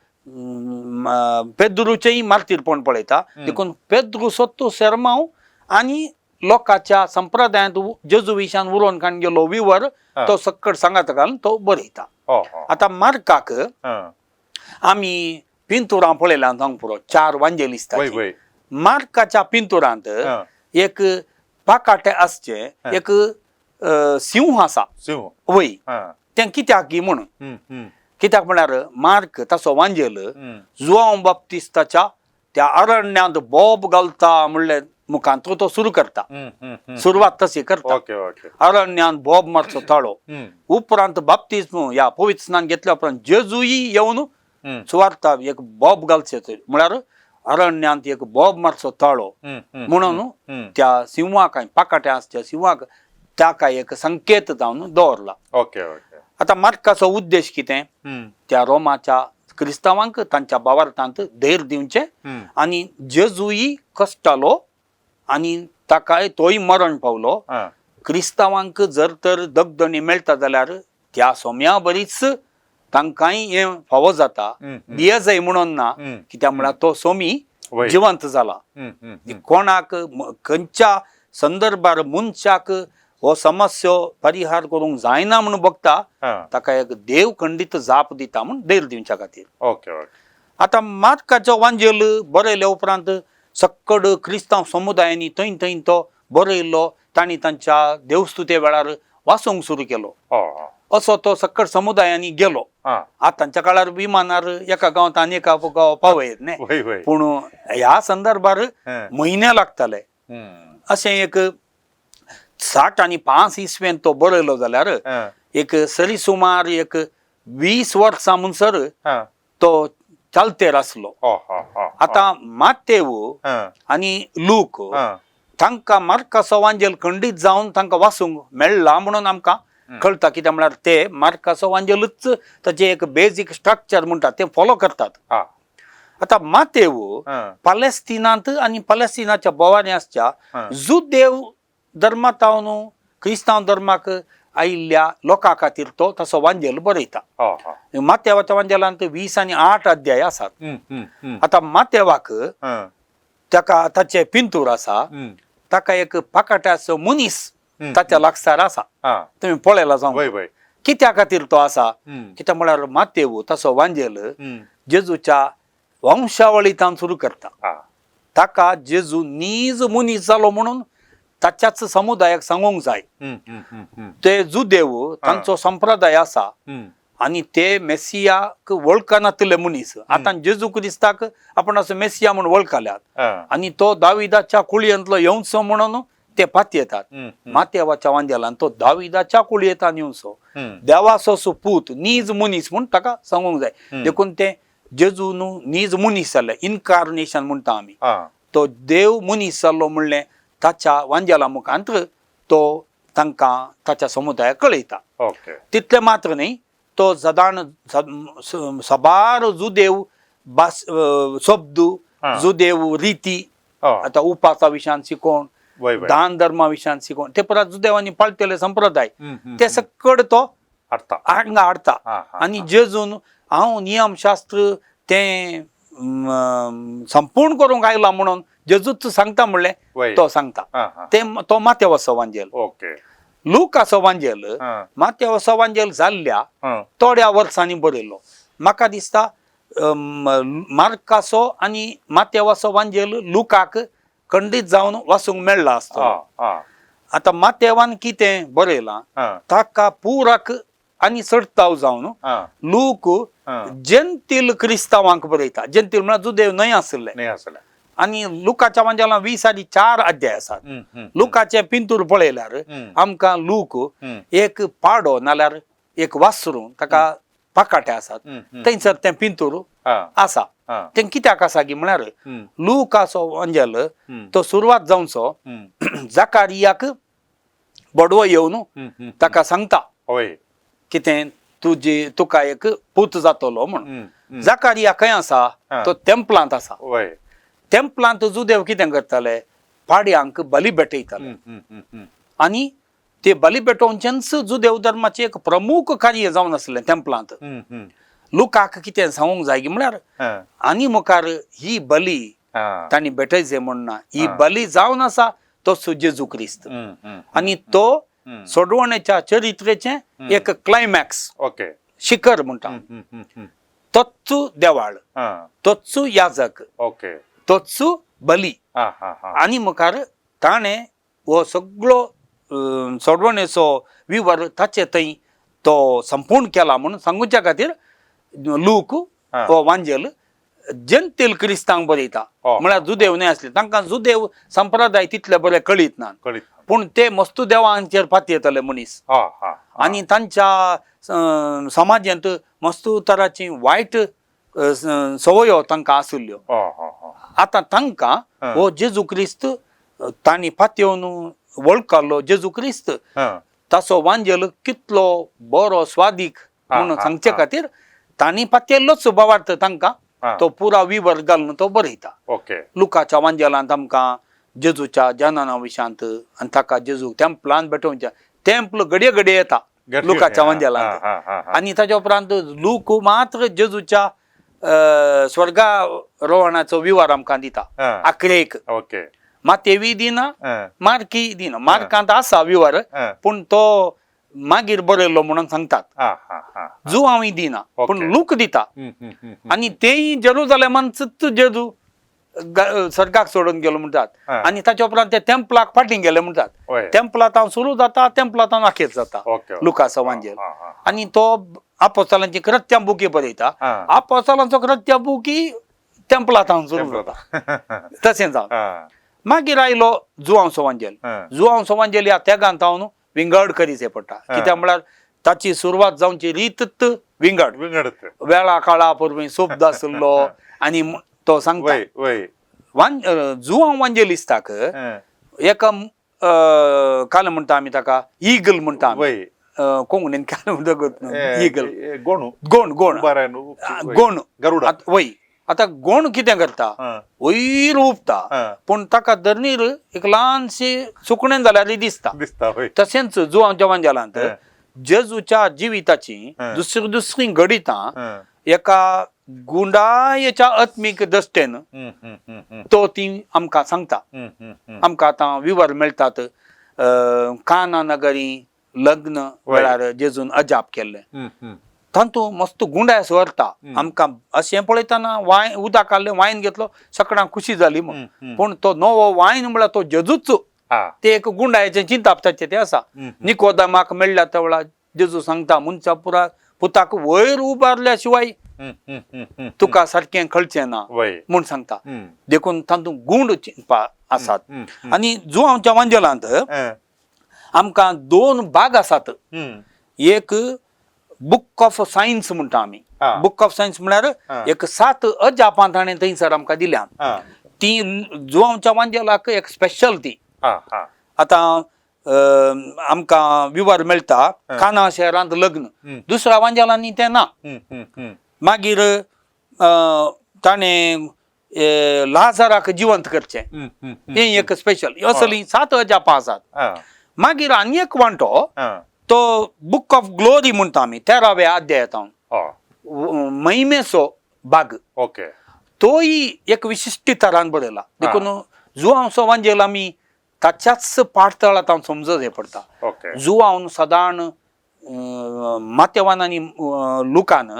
पेद्रूचेय मार्तीरपण पळयता. देखून पेद्रू सोत्तो शर्माव आनी लोकांच्या संप्रदायांत जेजू विशयान उरोवन काडून गेलो विवर तो सक्कड सांगात घालून तो बरयता. आतां मार्काक आमी पिंतुरां पळयल्या हांगा पुरो 4 वांजेलिस्ता. मार्काच्या पिंतुरांत एक पाकाटे आसचे एक सिंह आसा. वय तें कित्याक म्हणून कित्याक म्हळ्यार मार्क ताचो वांजेल जुआंव बाप्तिस्ताच्या त्या अरण्यांत बोब घालता म्हणले मुखांत तो सुरू करता. सुरवात तशी करता. अरण्यांत बोब मारचो ताळो उपरांत बाप्तिस्म ह्या पवित्र स्नान घेतल्या उपरांत जेजूय येवन सुवार्ता एक बोब घालचे म्हळ्यार अरण्यांत एक बोब मारचो ताळो म्हणून त्या सिंहाक पाकाट्या आसच्या सिंहाक ताका एक संकेत जावन दवरला. आतां मार्काचो उद्देश कितें? त्या रोमाच्या क्रिस्तांवांक तांच्या भावार्थांत धैर्य दिवचें आनी जेजूय कश्टालो आनी ताकाय तोय मरण पावलो. क्रिस्तांवांक जर तर दगदणी मेळटा जाल्यार त्या सोम्या बरीच तांकांय हें फावो जाता. दियेजय म्हणून ना, कित्याक म्हळ्यार तो सोमी जिवंत जाला. कोणाक खंयच्या संदर्भार मनशाक हो समस्या परिहार करूंक जायना म्हणून बघता ताका एक देव खंडीत जाप दिता म्हूण धैर्य दिवच्या खातीर. आतां मार्काचो वांजेल बरयल्या उपरांत सक्कड क्रिस्तांव समुदायांनी थंय थंय तो बरयल्लो तांणी तांच्या देवस्तुते वेळार वाचूंक सुरू केलो. असो तो सकट समुदायांनी गेलो. आतांच्या काळार विमानार एका गावात आनी एका गाव पावयत न्ही, पूण ह्या संदर्भार म्हयने लागताले. अशें एक 60 आनी 5 इसवेन तो बरयलो जाल्यार एक सरी सुमार एक 20 वर्सां म्हणसर तो चालतेर आसलो. आतां मातेव आनी लूक तांकां मार्काचो वांजेल खंडीत जावन तांकां वाचूंक मेळ्ळा म्हणून आमकां कळटा. कित्याक म्हळ्यार ते मार्काचो वांजेलूच ताचें एक बेजीक स्ट्रक्चर म्हणटात ते फॉलो करतात. आतां मातेव पॅलेस्टिनांत आनी पॅलेस्टिनाच्या बोवाऱ्यांच्या जुदेव धर्मांतावन क्रिस्तांव धर्माक आयिल्ल्या लोकां खातीर तो तसो वांजेल बरयता. मातेवाच्या वांजेलांत 20 आनी 8 अध्याय आसात. आतां मातेवाक ताका ताचे पिंतूर आसा, ताका एक पाकाट्याचो मनीस ताच्या लागसार आसा. तुमी पळयला जावं कित्या खातीर तो आसा. कित्याक म्हळ्यार मातेव तसो वांजेल जेजूच्या वंशावळींतल्यान सुरू करता. ताका जेजू नीज मनीस जालो म्हणून ताच्याच समुदायाक सांगूंक जाय. ते जुदेव तांचो संप्रदाय आसा आनी ते मेसियाक वळखनातले मनीस आतां जेजू क्रिस्ताक आपण असो मेसिया म्हणून वळखल्यात आनी तो दाविदाच्या कुळयेंतलो येवचो म्हणून ते पातयेतात. मातेवाच्या वांजेलान तो दाविदाच्या कुळयेंतल्यान येवचो, देवाचो सुपूत नीज मनीस म्हूण ताका सांगूंक जाय. देखून ते जेजू न्हू नीज मनीस जाले, इन्कार्नेशन म्हणटा आमी. तो देव मनीस जाल्लो म्हणलें ताच्या वांजेला मुखांतर तो तांकां ताच्या समुदायाक कळयता. तितले मात्र न्ही, तो सदां सबार जुदेव शब्द जुदेव रिती, आतां उपासा विशयान शिकोवन, दान धर्मा विशयान शिकोवन, ते परत जुदेवांनी पाळटले संप्रदाय ते सकट तो हांगा हाडता. आनी जेजून हांव नियमशास्त्र तें संपूर्ण करूंक आयला म्हणून जेजूच सांगता म्हणलें तो सांगता. ते तो मातेवाचो वांजेल. लूकाचो वांजेल मातेवाचो वांजेल जाल्ल्या थोड्या वर्सांनी बरयलो. म्हाका दिसता मार्काचो आनी मातेवाचो वांजेल लुकाक खंडीत जावन वाचूंक मेळ्ळा आसतो. आतां मातेवान कितें बरयलां ताका पुराक आनी सडताव जावन लूक जेंतील क्रिस्तांवांक बरयता. जेंतील म्हळ्यार जुदेव न्हय आसले. आनी लुकाच्या वांजेलां 20 आनी 4 अध्याय आसात. लुकाचे पिंतूर पळयल्यार आमकां लूक एक पाडो नाल्यार एक वासरू ताका पाकाटे आसात थंयसर तें पिंतूर आसा. तें कित्याक आसा की म्हळ्यार लूकाचो वांजेल तो सुरवात जावचो जाकारियाक बडवो येवन ताका सांगता कितें तुका एक पूत जातलो म्हणून. जाकारिया खंय आसा, तो तेंपलांत आसा. तेंपलांत जुदेव कितें करताले, पाड्यांक बली भेटयताले आनी ते बली भेटोवचेंच जुदेव धर्माचें एक प्रमुख कार्य जावन आसलें तेंपलांत. लुकाक कितें सांगूंक जाय की म्हळ्यार आनी मुखार ही बली तांणी भेटयचे म्हणना, ही बली जावन आसा तो जेजू क्रिस्त. आनी तो सोडवणेच्या चरित्रेचें एक क्लायमॅक्स शिखर म्हणटा. तोच देवाळ, तोच याजक, तोच बली. आनी मुखार ताणें हो सगळो सोडवणेचो विवर ताचे थंय तो संपूर्ण केला म्हणून सांगूच्या खातीर लूक हो वांजेल जेंतील क्रिस्तांक बरयता. म्हळ्यार जुदेव न्हय आसले, तांकां जुदेव संप्रदाय तितले बरे कळीत ना, पूण ते मस्तू देवांचेर पातयेतले मनीस आनी तांच्या समाजांत मस्तू तराची वायट संवयो तांकां आशिल्ल्यो. आतां तांकां हो जेजू क्रिस्त तांणी पातयेवन वळखलो जेजू क्रिस्त ताचो वांजेल कितलो बरो स्वादीक म्हणून सांगचे खातीर तांणी पातयल्लोच भावार्थ तांकां तो पुरा विवर घालून तो बरयता. लुकाच्या वांजेलांत आमकां जेजूच्या जनाना विशयांत आनी ताका जेजू तेंपलांत भेटोवच्या तेंपल घडये घडये येता लुकाच्या वांजेलांत. आनी ताच्या उपरांत लूक मात्र जेजूच्या स्वर्गारोहणाचो विवर आमकां दिता आखरेक. मातेवी दिना, मार्की दिना. मार्कांत आसा विवर पूण तो मागीर बरयलो म्हणून सांगतात. जुवांवी दिना पूण लूक दिता. आनी तेय जेरुजालेमांतूच जेजू सर्गाक सोडून गेलो म्हणटात हा. आणि ताच्या उपरांत ते टेम्पलाक फाटीं गेले म्हणटात. वय. टेम्पलांत सुरू जाता टेम्पलांत अखेर जाता ओके, ओके. लुकास वांजेल. हा, हा. आणि तो आपोस्तलांची कृत्यां बुकी बरयता. हा. आपोस्तलांचो कृत्या बुकी टेम्पलांत सुरू जाता तशें जावन हा. मागीर आयलो जुआंवसो वांजेल. हा. जुआंवसो वांजेल ह्या तेगांत हांव विंगड करीचे पडटा. कित्याक म्हळ्यार ताची सुरवात जावची रीत विंगड विंगडत वेळा काळा परवी सोबद आसलो आणि तो सांगता वय वय जुआंव वांजेलिस्ताक हा. एका काल म्हणटा आमी ताका इगल म्हणटा आमी. वय कोंकणीन काल म्हणटा इगल गोणू गोण गोण बरें गोण गरुडा वय आता गोण कितें करता हा. वयर उपता हा. पूण ताका धरणीर एक ल्हानशी सुकणें जाल्यार दिसता. दिसता वय तशेंच जुआंवच्या वांजेलांत हा. जेजूच्या जिविताची हा. दुसरी घडितां हा. एका गुंडायेच्या आत्मीक दृश्टेन तो ती आमकां सांगता. आमकां आतां विवर मेळटात काना नगरी लग्न वेळार जेजून अजाप केल्लें तातूंत मस्त गुंडायस व्हरता. आमकां अशें पळयतना वायन उदक काडलें वायन घेतलो सगळ्यांक खुशी जाली म्हूण. पूण तो नवो वायन म्हळ्यार तो जेजूच ते एक गुंडायेचें चिंतापताचें ते आसा. निकोदेमाक मेळ्ळ्या त्या वेळार जेजू सांगता मनशा पुताक वयर उबारल्या शिवाय तुका सारकें कळचें ना वय म्हूण सांगता. देखून तातूंत गूण चिंतपा आसात. आनी जुआंवच्या वांजेलांत आमकां 2 भाग आसात. एक बुक ऑफ सायन्स म्हणटा आमी. बुक ऑफ सायन्स म्हळ्यार एक 7 अजापां ताणें थंयसर आमकां दिल्या. ती जुआंवच्या वांजेलाक एक स्पेशल ती. आतां आमकां विवर मेळटा काना शहरांत लग्न दुसऱ्या वांजेलांनी तें ना. मागीर ताणें लाजाराक जिवंत करचें हें एक स्पेशल. असली 7 अजापां आसात. मागीर आनी एक वांटो तो बुक ऑफ ग्लोरी म्हणटा आमी 13व्या अध्यायांत महिमेचो भाग. ओके तोय एक विशिश्ट तरान बरयला. देखून जुआंवचो वांजेल आमी ताच्याच पाठतळांत हांव समजत हें पडटा. ओके जुआंवन सदां माथेवान आनी लुकान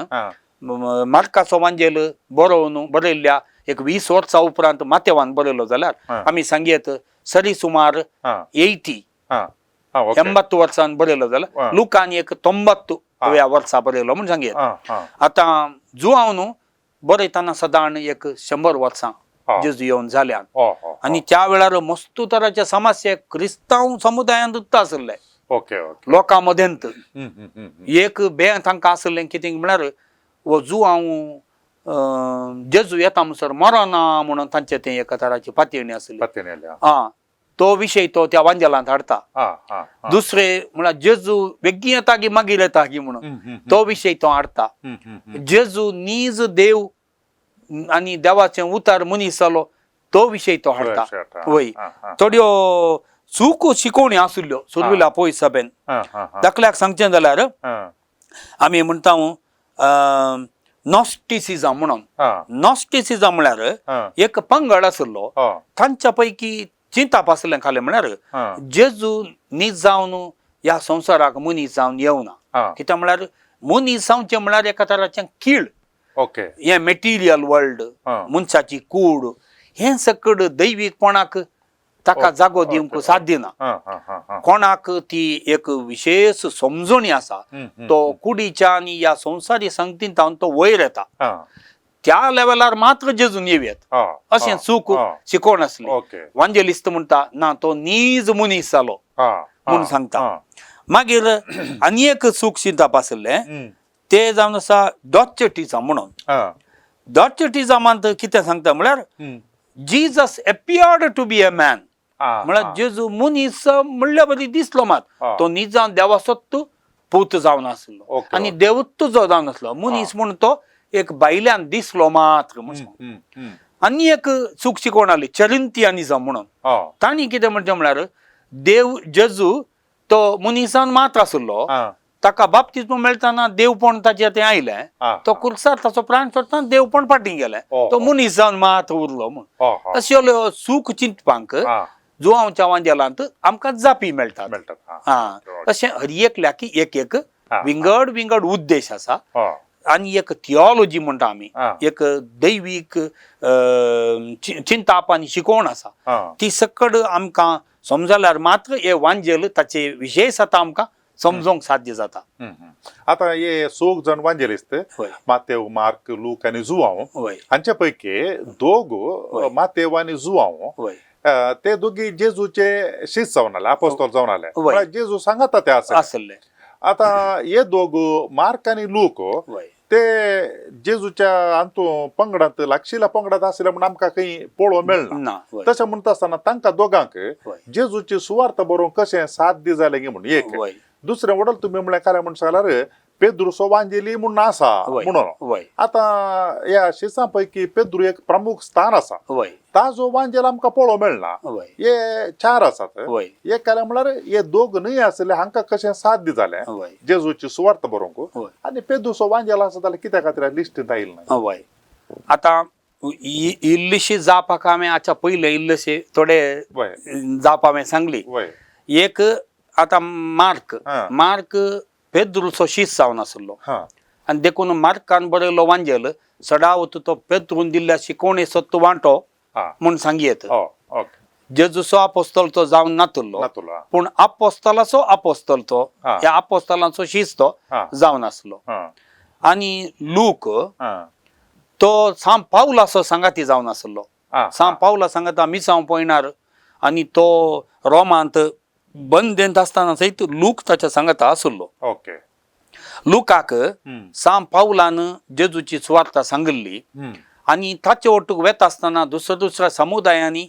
मार्काचो वांजेल बरयल्ल्या एक 20 वर्सां उपरांत माथेवान बरयलो जाल्यार आमी सांगयेत सरी सुमार 80 वर्सान बरयलो जाल्यार लुकान एक 90व्या वर्सा बरयलो म्हूण सांगयेत. आतां जुआंव बरयतना सदां एक 100 वर्सां जेजू येवन जाल्यात. आनी त्या वेळार मस्त तराचे समस्या क्रिस्तांव समुदायांत आसले. ओके लोकां मदेंत एक भें तांकां आसलें कितें म्हळ्यार वो जुआंव जेजू येता म्हणसर मरना म्हणून तांचे तें एका तराची पातयणी आसली. तो विशय तो त्या वांजेलांत हाडटा. दुसरे म्हळ्यार जेजू बेगीन येता की मागीर येता की म्हणून तो विशय तो हाडटा. जेजू नीज देव आनी देवाचें उतार मनीस जालो तो विशय तो हाडटा. वय थोड्यो चूक शिकोवणी आसल्यो सुरविला पयस सभेन. दाखल्याक सांगचें जाल्यार आमी म्हणटा नॉस्टिसिझम म्हणून. नॉस्टिसिझम म्हळ्यार एक पंगड आसलो तांच्या पैकी चिंताप आसलें खालें म्हळ्यार जेजू नीज जावन ह्या संवसाराक मनीस जावन येवना. कित्याक म्हळ्यार मनीस जावचें म्हळ्यार एका तराचें कीड. ओके हें मेटिरियल वर्ल्ड मनशाची कूड हें सकड दैवीकपणाक ताका जागो दिवंक साध्य ना. कोणाक ती एक विशेष समजणी आसा. तो कुडीच्या आनी ह्या संवसारी संगतींत तो वयर येता. त्या लेवलार मात्र जेजून येवयेत अशें चूक शिकोवन आसली. वांजेलिस्त म्हणटा ना तो नीज मनीस जालो म्हूण सांगता. मागीर आनी एक चूक चिंतप आसलें ते जावन आसा डॉचेटिझम म्हणून. डॉचेटिझमांत कितें सांगता म्हळ्यार Jesus appeared to be a man. म्हळ्यार जेजू मनीस म्हणल्या बरी दिसलो मात तो नीज जावन देवासोच पूत जावन आसलो आनी देवूच जो जावन आसलो मनीस म्हूण तो एक बायल्यान दिसलो मात्र म्हणून. आनी एक चूक शिकोवन आली चरिंतियानिझम म्हणून. तांणी कितें म्हणचें म्हळ्यार देव जेजू तो मनीसान मात्र आसलो. ताका बाप्तिस्म मेळटाना देवपण ताचेर तें आयलें. तो कुर्सार ताचो प्राण सोडटा देवपण फाटीं गेलें. तो मनीस जावन मात उरलो म्हूण. अश्यो चूक चिंतपाक जुआंवच्या वांजेलांत आमकां जापी मेळटात. अशें हर एकल्याक एक विंगड विंगड उद्देश आसा. आणि एक थिओलॉजी म्हणटा आमी हा. एक दैवीक चिंताप आनी शिकवण आसा हा. ती सकड आमकां समजल्यार मात्र हे वांजेल ताचे विशेषता आमकां समजोंक साध्य जाता. आता हे 6 जण वांजेलिस्त होय मातेव, मार्क, लूक आणि जुआंव होय हांचे पैकी दोग होय. मातेव आणि जुआंव होय ते दोघी जेजूचे शिष्य जावन आले, अपोस्तल जावन आले. होय. म्हळ्यार जेजू सांगता ते आसले. आसले आता हे दोग मार्क आणि लूक होय ते जेजूच्या अंतू पंगडात लागशिल्ल्या पंगडात आसले म्हणून आमकां खंय पळोवंक मेळना. ना होय तशें म्हणटा आसतना तांकां दोगांक होय जेजूची सुवार्थ बरोवंक कशें साथ दी जालें गे म्हणून एक. होय दुसरें वडल तुम्ही म्हळ्यार काय म्हणून सांगल्यार पेद्रुसो वांजेली म्हणून आसा होय म्हणून. होय आता या शिसां पैकी पेद्रू एक प्रमुख स्थान आसा. होय ताजो वांजेल आमकां पळोवंक मेळना. होय हे 4 आसात. होय एक केलें म्हळ्यार हे दोग न्हय आसले हांकां कशें साथ दी जालें होय जेजूची सुवार्थ बरोवंक. होय आनी पेद्रुसो वांजेल आसा जाल्यार कित्या खातीर लिस्टींत आयिल्लो ना. होय आता इल्लीशी जापाक हांवें हाच्या पयले इल्लेशे थोडे वय जाप हांवें सांगली. वय एक आता मार्क हा. मार्क पेद्रूचो शिष्य जावन आसलो हा आनी देखून मार्कान बरयलो वांजेल सदावत तो पेद्रून दिल्ल्या शिकवणे सत्व वांटो हा म्हूण सांगयेत. ओके जेजूचो आपोस्तल तो जावन नातुरलो नातुला पूण आपोस्तलाचो आपोस्तल तो हा. ह्या आपोस्तलांचो शिष्य तो हा जावन आसलो. हा आनी लूक हा तो सांब पावलाचो सांगाती जावन आसलो. हा सांब पावला सांगाता मिसांव पळयणार आनी तो रोमांत बंदेंत आसतना सयत लूक ताच्या सांगाता आसलो. ओके लुकाक सांब पावलान जेजूची सुवार्ता सांगल्ली आनी ताचे वटूक वेता आसतना दुसऱ्या समुदायांनी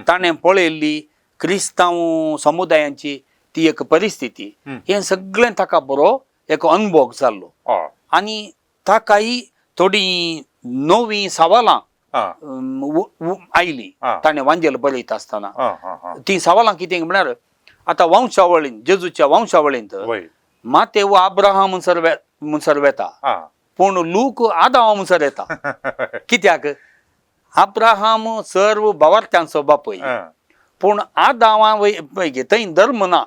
ताणें पळयल्ली क्रिस्तांव समुदायांची ती एक परिस्थिती हें सगळें ताका बरो एक अनुभव जाल्लो. आनी ताकाय थोडी नवी सवालां आयली ताणें वांजेल बरयता आसतना. ती सवालां कितें म्हळ्यार आतां वंशावळीन जेजूच्या वंशावळींत मातेव अब्राहम म्हणसर वेता पूण लूक आदाम म्हणसर येता. कित्याक अब्राहम सर्व भावार्थ्यांचो बापूय पूण आदामा पैकी थंय धर्म ना.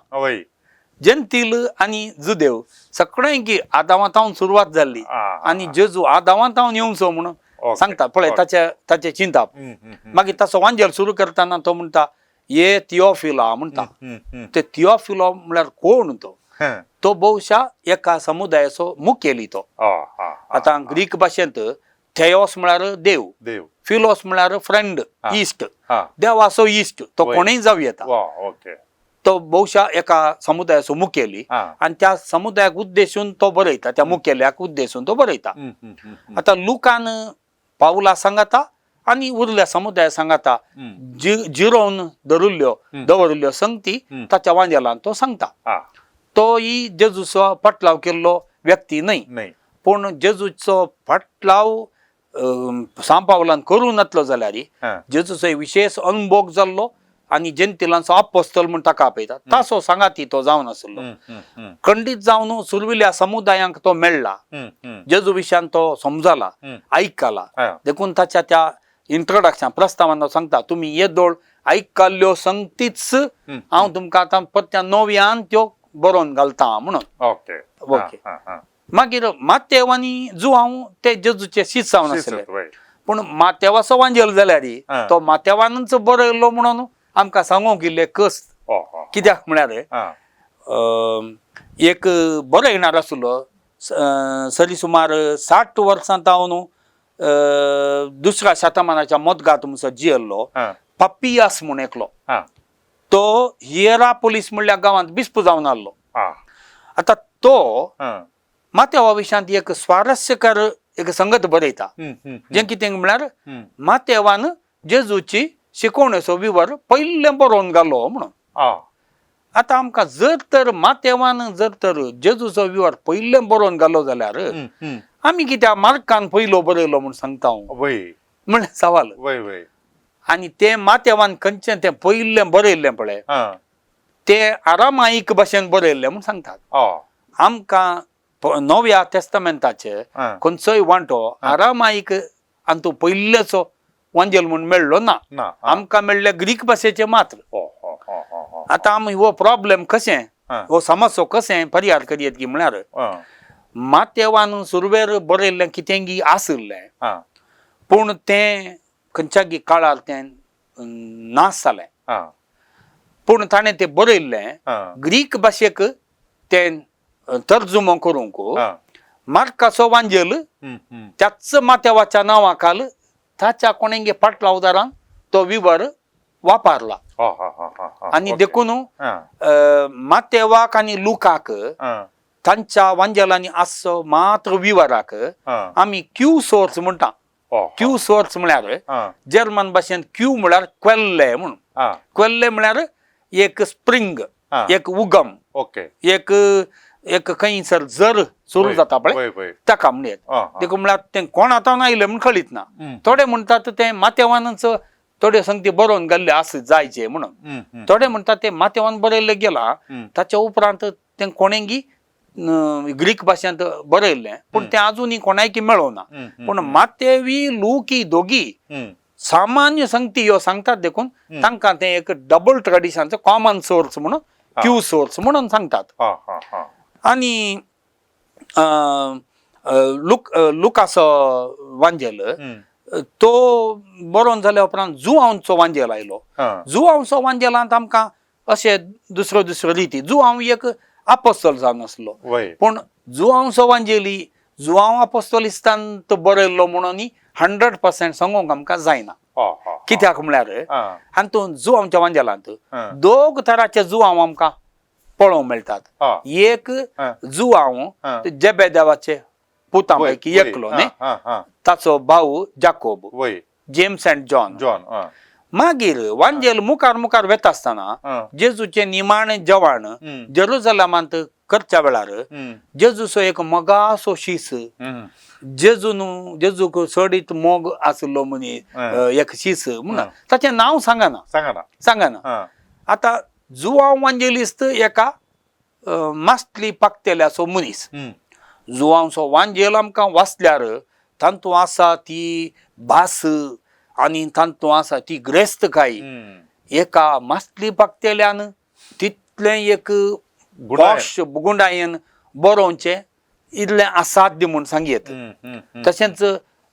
जंतील आनी जुदेव सगळें आदामांतावन सुरवात जाल्ली आनी जेजू आदामांतावन येवचो म्हणून सांगता पळय ताचे चिंता. मागीर ताचो वांजेल सुरू करतना तो म्हणटा ये थिओफिला म्हणटा. ते थिओफिलो म्हळ्यार कोण तो बहुशा एका समुदायाचो मुखेली तो. आतां ग्रीक भाशेंत थेओस म्हळ्यार देव, फिलोस म्हळ्यार फ्रेंड, इश्ट, देवाचो इश्ट तो कोणीय जावं येता. तो बहुशा एका समुदायाचो मुखेली आनी त्या समुदायाक उद्देशून तो बरयता, त्या मुखेल्याक उद्देशून तो बरयता. आतां लुकान पावला सांगता आनी उरल्या समुदाया सांगता जिरोवन दवरिल्ल्यो संगती ताच्या वांजेलान तो सांगता. तो ही जेजूचो फाटलाव केल्लो व्यक्ती न्हय पूण जेजूचो फाटलाव सांब पावलान करूं नातलो जाल्यार जेजूचो विशेष अनुभव जाल्लो आनी जेंतिलांचो आपोस्तल म्हूण ताका आपयता ताचो सांगाती तो जावन आसलो. खंडीत जावन सुरविल्ल्या समुदायांक तो मेळ्ळा, जेजू विशयान तो समजला, आयकला. देखून ताच्या त्या इंट्रोडक्शन प्रस्तावान सांगता तुमी येदोळ आयकल्ल्यो संगतीच हांव तुमकां आतां परत्या नव्यान त्यो बरोवन घालता म्हणून. ओके मागीर मातेव आनी जुआंव ते जेजूचे शिष्य जावन आसले पूण मातेवाचो वांजेल जाल्यार तो मातेवानच बरयल्लो म्हणून आमकां सांगूंक इल्लें कस. कित्याक म्हळ्यार एक बरयणार आसलो सरीसुमार 60 वर्सां जावन दुसऱ्या शतमानाच्या मदगांत म्हणसर जियेल्लो पापियास म्हूण एकलो. तो हियरापोलीस म्हणल्या गांवांत बिस्प जावन आसलो. आतां तो मातेवा विशयांत एक स्वारस्यकर एक संगत बरयता जें कितें म्हळ्यार मातेवान जेजूची शिकवणेचो विवर पयलें बरोवन घालो म्हणून. आतां आमकां जर तर मातेवान जर तर जेजूचो विवर पयलें बरोवन घालो जाल्यार आमी कित्याक मार्कान पयलो बरयलो म्हूण सांगता म्हणलें सवाल. आनी तें मातेवान खंयचें तें पयलें बरयल्लें पळय ते आरामायीक भाशेन बरयल्लें म्हूण सांगतात. आमकां नव्या तेस्तामेंताचे खंयचोय वांटो आरामायीक आनी तो पयलेचो वांजेल म्हूण मेळ्ळो ना. आमकां मेळ्ळे ग्रीक भाशेचे मात्र. आतां आमी हो प्रॉब्लेम कशें हो समस्या कशें परिहार करयत की म्हळ्यार मातेवान सुरवेर बरयल्लें कितेंगी आसलें हा पूण तें खंयच्यागी काळार तें नाश जालें. हा पूण ताणें तें बरयल्लें हा ग्रीक भाशेक तें तर्जुमो करूंक हा मार्काचो वांजेल त्याच मातेवाच्या नांवाखाल ताच्या कोणेंगे फाटल्या उदारान तो विवर वापरला. आनी देखून मातेवाक आनी लुकाक तांच्या वांजेलांनी आसचो मात्र विवराक आमी क्यू सोर्स म्हणटा. क्यू सोर्स म्हळ्यार जर्मन भाशेंत क्यू म्हळ्यार क्वेल्ले म्हणून. क्वेल्ले म्हळ्यार एक स्प्रिंग, एक उगम, ओके एक एक खंयसर जर सुरू जाता पळय ताका म्हणटात. देखून म्हळ्यार तें कोण आतां आयलें म्हण कळीत ना. थोडे म्हणटात तें मातेवानच थोड्यो संगती बरोवन घाल्ले आस जायचे म्हणून. थोडे म्हणटात तें मातेवान बरयल्लें गेलां ताच्या उपरांत तें कोणेंगी ग्रीक भाशेंत बरयल्लें पूण तें आजुनी कोणायकी मेळोना. पूण मातेवी लूक दोगी सामान्य संगती ह्यो सांगतात देखून तांकां तें एक डबल ट्रेडिशनचो कॉमन सोर्स म्हणून क्यू सोर्स म्हणून सांगतात. आनी लुकाचो वांजेल तो बरोवन जाल्या उपरांत जुआंवचो वांजेल आयलो. जुआंवचो वांजेलांत आमकां अशे दुसऱ्यो दुसऱ्यो रिती. जुआंव एक आपोस्तल जावन आसलो पूण जुआंवचो वांजेली जुआंव आपोस्तलिस्तांत बरयल्लो म्हणून 100% सांगूंक आमकां जायना. कित्याक म्हळ्यार हातूंत जुआंवच्या वांजेलांत दोग तरांचे जुआंव आमकां पळोवंक मेळटात. एक जुआंव जेबेदेवाचे पुतां पैकी एकलो न्ही, ताचो भाऊ जाकोब, जेम्स एंड जॉन. मागीर वांजेल मुखार मुखार वेता आसतना जेजूचे निमाणे जेवण जेरुसलेमांत करच्या वेळार जेजूचो एक मोगासो शीस, जेजूक सडीत मोग आसलो मनीस एक शीस म्हणून ताचें नांव सांगना. आतां जुआंव वांजेलिस्त एका मास्टली पाकतेल्याचो मनीस. जुआंवचो वांजेल आमकां वाचल्यार तांतूं आसा ती भास आनी तांतूं आसा ती ग्रेस्तकाय. एका मास्टली पाकतेल्यान तितलें एक गुंडायेन बरोवचें इतलें असाध्य म्हूण सांगयेत. तशेंच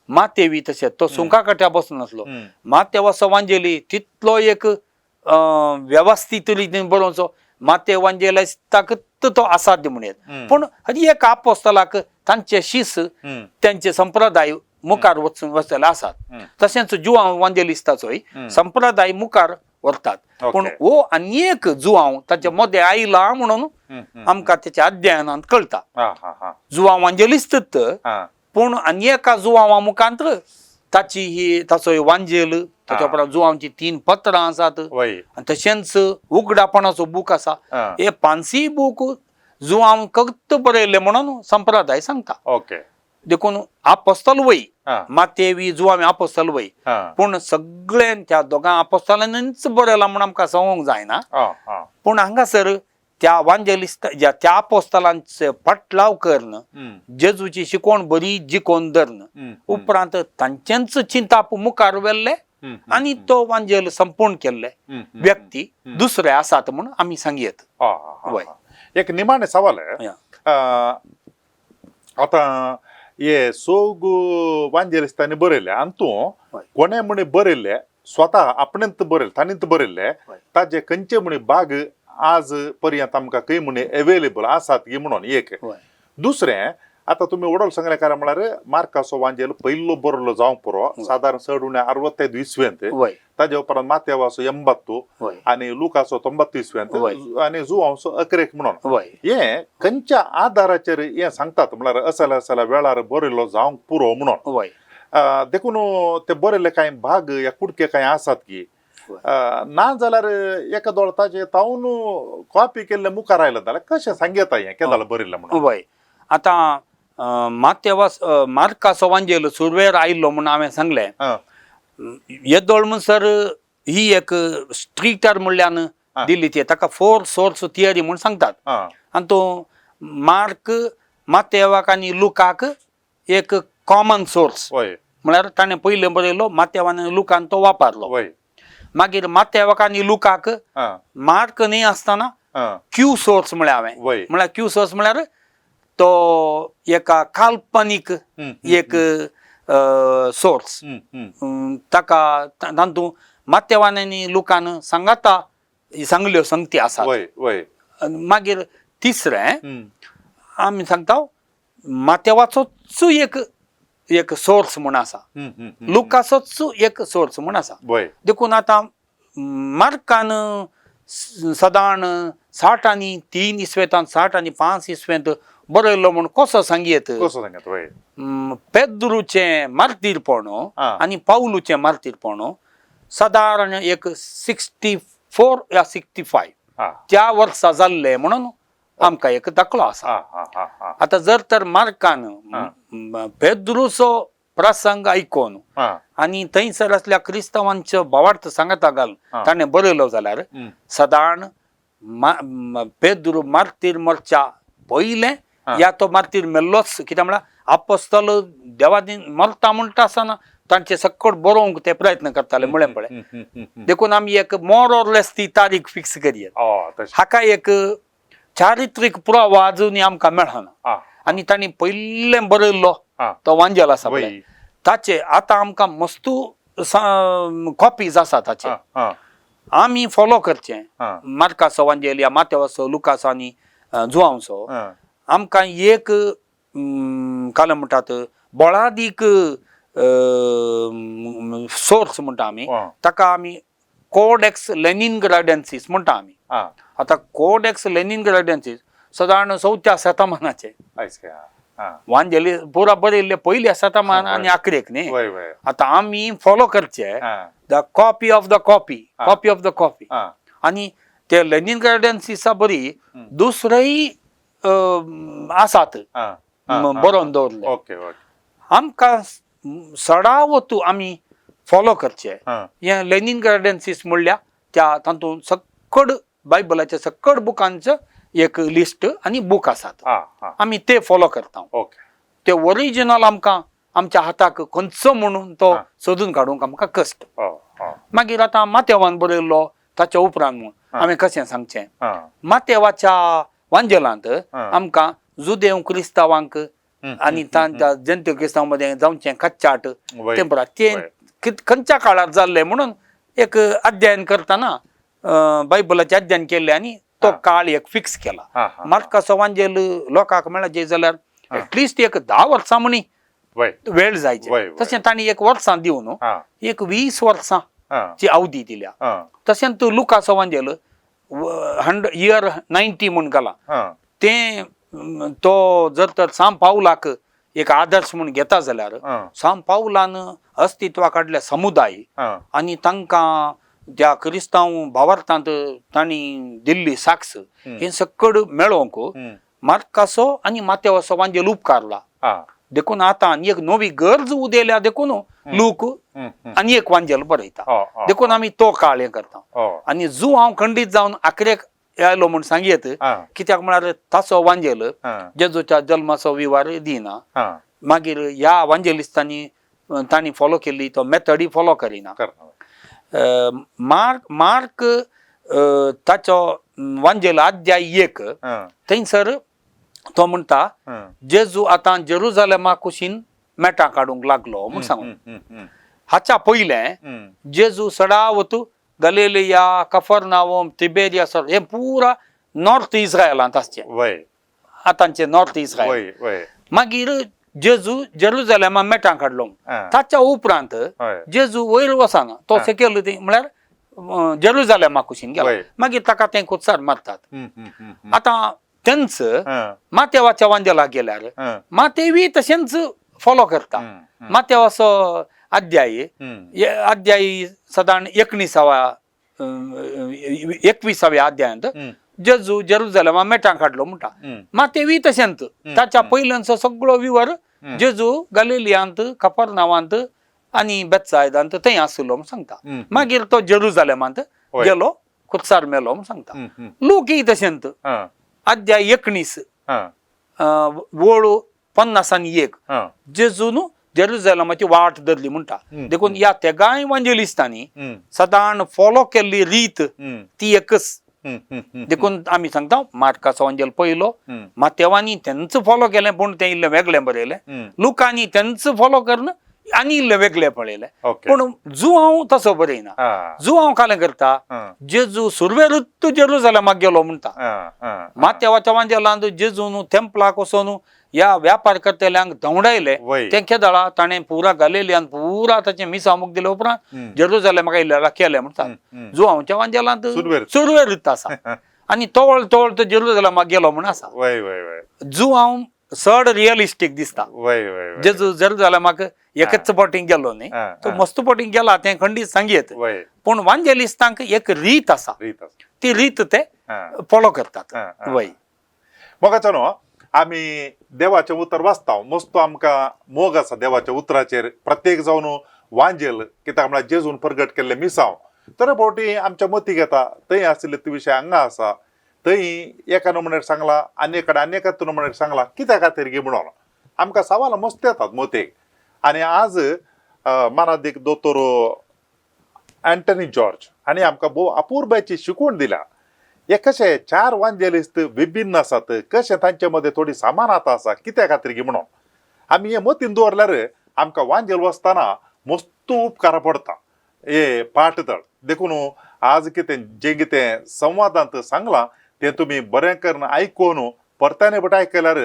मातेवी तशेंच तो सुंका कट्या बसून आसलो. मातेवाचो वांजेली तितलो एक वेवस्थीत रितीन बरोवचो मातेवांजेलिस्ताक तो असाध्य म्हणून येत. पूण हरी एक आपोस्तलाक तांचे शीस तांचे संप्रदाय मुखार वचून वचलेले आसात. तशेंच जुआंव वांजेलिस्ताचोय संप्रदाय मुखार व्हरतात. पूण हो आनी एक जुआंव ताचे मदें आयला म्हणून आमकां तेच्या अध्ययनांत कळटा. जुआंव वांजेलिस्तच पूण आनी एका जुआंवा मुखांत ताचो वांजेल, ताच्या उपरांत जुआंवची 3 पत्रां आसात. तशेंच उगडापणाचो बूक आसा. हे 5 बूक जुआंव फक्त बरयल्ले म्हणून संप्रदाय सांगता. देखून आपोस्तल वय मातेवी जुआंव आपोस्तल वय पूण सगळे त्या दोगां आपोस्तलांनीच बरयला म्हणून आमकां सांगूंक जायना. पूण हांगासर त्या वांजेलिस्त त्या आपोस्तलांचे पाटलाव करन जेजूची शिकवण बरी जिखोवन धरन उपरांत तांचेच चिंताप मुखार व्हेल्ले आनी तो वांजेल संपूर्ण केल्ले व्यक्ती दुसरे आसात म्हणून आमी सांगयेत. एक निमाणे सवाल आता हे सोग वांजेलिस्तांनी बरयले आनी तूं कोणे म्हणे बरयले स्वता आपणेंत बरयले तांणीच बरयले ताजे खंयचे म्हणे भाग आज पर्यंत आमकां खंय म्हणे अवेलेबल आसात की म्हणून एक. दुसरें आतां तुमी वडोल सांगले काय म्हळ्यार मार्काचो वांजेल पयलो बरयलो जावंक पुरो सादारण 1665 इस्वेंत. ताजे उपरांत मातेवाचो 80 आनी लुकाचो 99 इस्वेंत आनी जुआंवचो 11 म्हणून. हे खंयच्या आदाराचेर हे सांगतात म्हळ्यार असल्या वेळार बरयलो जावंक पुरो म्हणून. देखून ते बरयले कांय भाग या कुडके कांय आसात की ना जाल्यार एका दोळ ताजे तावन कॉपी केल्ले मुखार आयले जाल्यार कशें सांगता हें केदां बरयलें म्हणून. आतां मार्काचो वांजेल सुरवेर आयिल्लो म्हणून हांवें सांगलें. येदोळ म्हणसर ही एक स्ट्रिक्टर म्हणल्यान दिल्ली ती ताका 4 सोर्स थियरी म्हूण सांगतात. आनी तो मार्क मातेवाक आनी लुकाक एक कॉमन सोर्स म्हळ्यार ताणें पयलें बरयलो मातेवान आनी लुकान तो वापरलो. मागीर मातेवाक आनी लुकाक मार्क न्ही आसतना क्यू सोर्स म्हळ्यार हांवें म्हळ्यार क्यू सोर्स म्हळ्यार तो एका काल्पनीक एक सोर्स ताका तातूंत माथेवान्यांनी लोकांनी सांगाता सांगल्यो संगती आसात. वय वय मागीर तिसरें आमी सांगता माथेवाचोच एक सोर्स म्हूण आसा, लुकाचोच एक सोर्स म्हूण आसा. वय देखून आतां मार्कान सदाण 60 आनी 3 इस्वेतांत 60 आनी 5 इस्वेंत बरयल्लो म्हूण कसो सांगयेत. कसो सांगत वय पेद्रूचें मार्तीरपण आनी पावलूचें मार्तीरपण सादारण एक 64 या 65 त्या वर्सा जाल्ले म्हणून आमकां एक दाखलो आसा. आतां जर तर मार्कान पेद्रूचो प्रसंग आयकोन आनी थंयसर असल्या क्रिस्तांवांच्यो भावार्थ सांगता घालून ताणें बरयलो जाल्यार सादारण पेद्रू मार्तीर मरच्या पयलें या तो मार्तीर मेल्लोच, कित्याक म्हळ्यार आपोस्तल देवादीन मरता म्हणटा आसतना तांचे सकट बरोवंक ते प्रयत्न करताले म्हळें पळय. देखून आमी एक मोर ऑर लेस ती तारीख फिक्स करया. हाका एक चारित्रीक पुरावो आजुनी आमकां मेळना. आनी तांणी पयलें बरयल्लो तो वांजेल आसा पळय, ताचे आतां आमकां मस्तू कॉपीज आसा ताचे. आमी फॉलो करचें मार्काचो वांजेल या माथेवाचो लुकाचो आनी जुआंवचो. आमकां एक काल म्हणटात बोळादीक सोर्स म्हणटा आमी, ताका आमी कोडेक्स लेनिनग्राडेन्सीस म्हणटा आमी. आतां कोडेक्स लेनिनग्राडेन्सीस सादारण 4थ्या शतमानाचे वांजेली पुरा बरयल्ले पयल्या शतमान आनी आखरेक न्ही. आतां आमी फॉलो करचे the copy of the copy, copy of the copy. आनी ते लेनिनग्राडेन्सीसा बरी दुसरेय आसात बरोवन दवरले. आमकां सडावतू आमी फॉलो करचे. हे लेनिनग्राडेन्सीस म्हणल्यार त्या तातूंत सकड बायबलाच्या सकड बुकांचो एक लिस्ट आनी बूक आसात. आमी ते फॉलो करता. ते ओरिजिनल आमकां आमच्या हाताक खंयचो म्हणून तो सोदून काडूंक आमकां कश्ट. मागीर आतां माथेवान बरयल्लो ताच्या उपरांत म्हूण आमी कशें सांगचें. माथेवाच्या वांजेलांत आमकां जुदेव क्रिस्तांवांक आनी तांच्या जंत्य क्रिस्तांव मदें जावचें कच्चाट तेंपरा ते खंयच्या काळार जाल्ले म्हणून एक अध्ययन करतना बायबलाचें अध्ययन केल्लें आनी तो काळ एक फिक्स केला. मार्काचो वांजेल लोकांक मेळचे जाल्यार एटलिस्ट एक 10 वर्सां म्हणी वेळ जायचे. तशें तांणी एक वर्सां दिवन एक 20 वर्सांची अवधी दिल्या. तशेंच लुकाचो वांजेल इयर 90 म्हूण घाला. ते तो जर तर सांब पावलाक एक आदर्श म्हूण घेता जाल्यार सांब पावलान अस्तित्वा काडले समुदाय आनी तांकां त्या क्रिस्तांव भावार्थांत तांणी दिल्ली साक्ष हे सकड मेळोवंक मार्काचो आनी माथेवाचो वांजेल उपकारला. देखून आतां आनी एक नवी गरज उदेल्या देखून लोक आनी एक वांजेल बरयता. देखून आमी तो काळ हें करता. आनी जो हांव खंडीत जावन आखरेक आयलो म्हूण सांगयेत, कित्याक म्हळ्यार ताचो वांजेल जेजूच्या जल्माचो विवार दिना. मागीर ह्या वांजेलिस्तांनी तांणी फॉलो केल्ली तो मेथडी फॉलो करिना. मार्क ताचो वांजेल अध्याय 1 थंयसर तो म्हणटा जेजू आतां जेरुजालेमा कुशीन मेटां काडूंक लागलो म्हूण सांगून. हाच्या पयलें जेजू सडावतू गलिलिया, कफरनाहूम, तिबेरियास हे पुरा नॉर्थ इस्रायलांत आसचें, आतांचे नॉर्थ इस्रायल. मागीर जेजू जेरुजालेमा मेटां काडलो. ताच्या उपरांत जेजू वयर वचना, तो सेकेल म्हळ्यार जेरुजालेमा कुशीन गेलो. मागीर ताका ते कुत्सार मारतात. आतां तेंच माथेवाच्या वांजेलाक गेल्यार माथेवी तशेंच फॉलो करता. माथेवाचो अध्याय सादारण 21व्या अध्यायांत जेजू जेरुजालेमा मेटां काडलो म्हणटा. माथेवी तशेंच ताच्या पयल्यांचो सगळो विवर जेजू गलिलियांत, कफरनाहूमांत आनी बेतसायदांत थंय आसलो म्हूण सांगता. मागीर तो जेरुजालेमांत गेलो, कुत्सार मेलो म्हूण सांगता. लोकय तशेंच अध्याय 19 वळू 50 जेजून जेरुजालेमाची वाट धरली म्हणटा. देखून ह्या तेगाय वांजेलिस्तांनी सादारण फॉलो केल्ली रीत ती एकच देखून आम्ही सांगता मार्काचो अंजल पयलो मातेवानी त्यांचं फॉलो केलें पूण तें इल्लें वेगळें बरयलें लुकानी त्यांचं फॉलो करून आनी इल्लें वेगळें पळयलें पूण जुआंव तसो बरयना जुआंव कालें करता जेजू सुरवे ऋतू जेरुसलेमाक गेलो म्हणटा मातेवाच्या वांजेलांत जेजू न्हू थेंपलाक वचोन ह्या व्यापार करतेल्यांक धवडायले तेंच्या दळा ताणें पुरा गालिलियान पुरा ताचें मिसामुक दिले उपरांत जेरुसलेमाक आयिल्ल्या केलें म्हणटा जुआंवच्या वांजेलांत सुरवे ऋतू आसा आनी तवळ तवळ तो जेरुसलेमाक गेलो म्हण आसा जुआंव चड रियलिस्टीक दिसता जेजू जेरुसलेमाक एकच पोटींग गेलो न्ही तो मस्त पोटींग गेला तें खंडीत सांगयत पूण वांजेलिस्तांक एक रीत आसा ती रीत ते फॉलो करतात वय मोगाचो न्हू आमी देवाचें उतर वाचता मस्त आमकां मोग आसा देवाच्या उतराचेर प्रत्येक जावन वांजेल कित्याक म्हळ्यार जेजून प्रगट केल्ले मिसांव तर फावटी आमच्या मतीक येता थंय आशिल्ले ते विशय हांगा आसा थंय एका नमुन्यार सांगला आनी एका एकाच नमुन्यार सांगला कित्या खातीर गे म्हणून आमकां सवालां मस्त येतात मतीक आनी आज मानादीक दोतोर अँटनी जॉर्ज हांणी आमकां भोव अपुर्बाची शिकवण दिल्या हे कशे 4 वांजेलिस्त विभिन्न आसात कशे तांचे मदें थोडी समानता आसा कित्या खातीर गे म्हणून आमी हे मतीन दवरल्यार आमकां वांजेल वचतना मस्त उपकार पडटा हे पाठदळ देखून आज कितें जें कितें संवादांत सांगलां तें तुमी बरें करून आयकून परताने बट आयकल्यार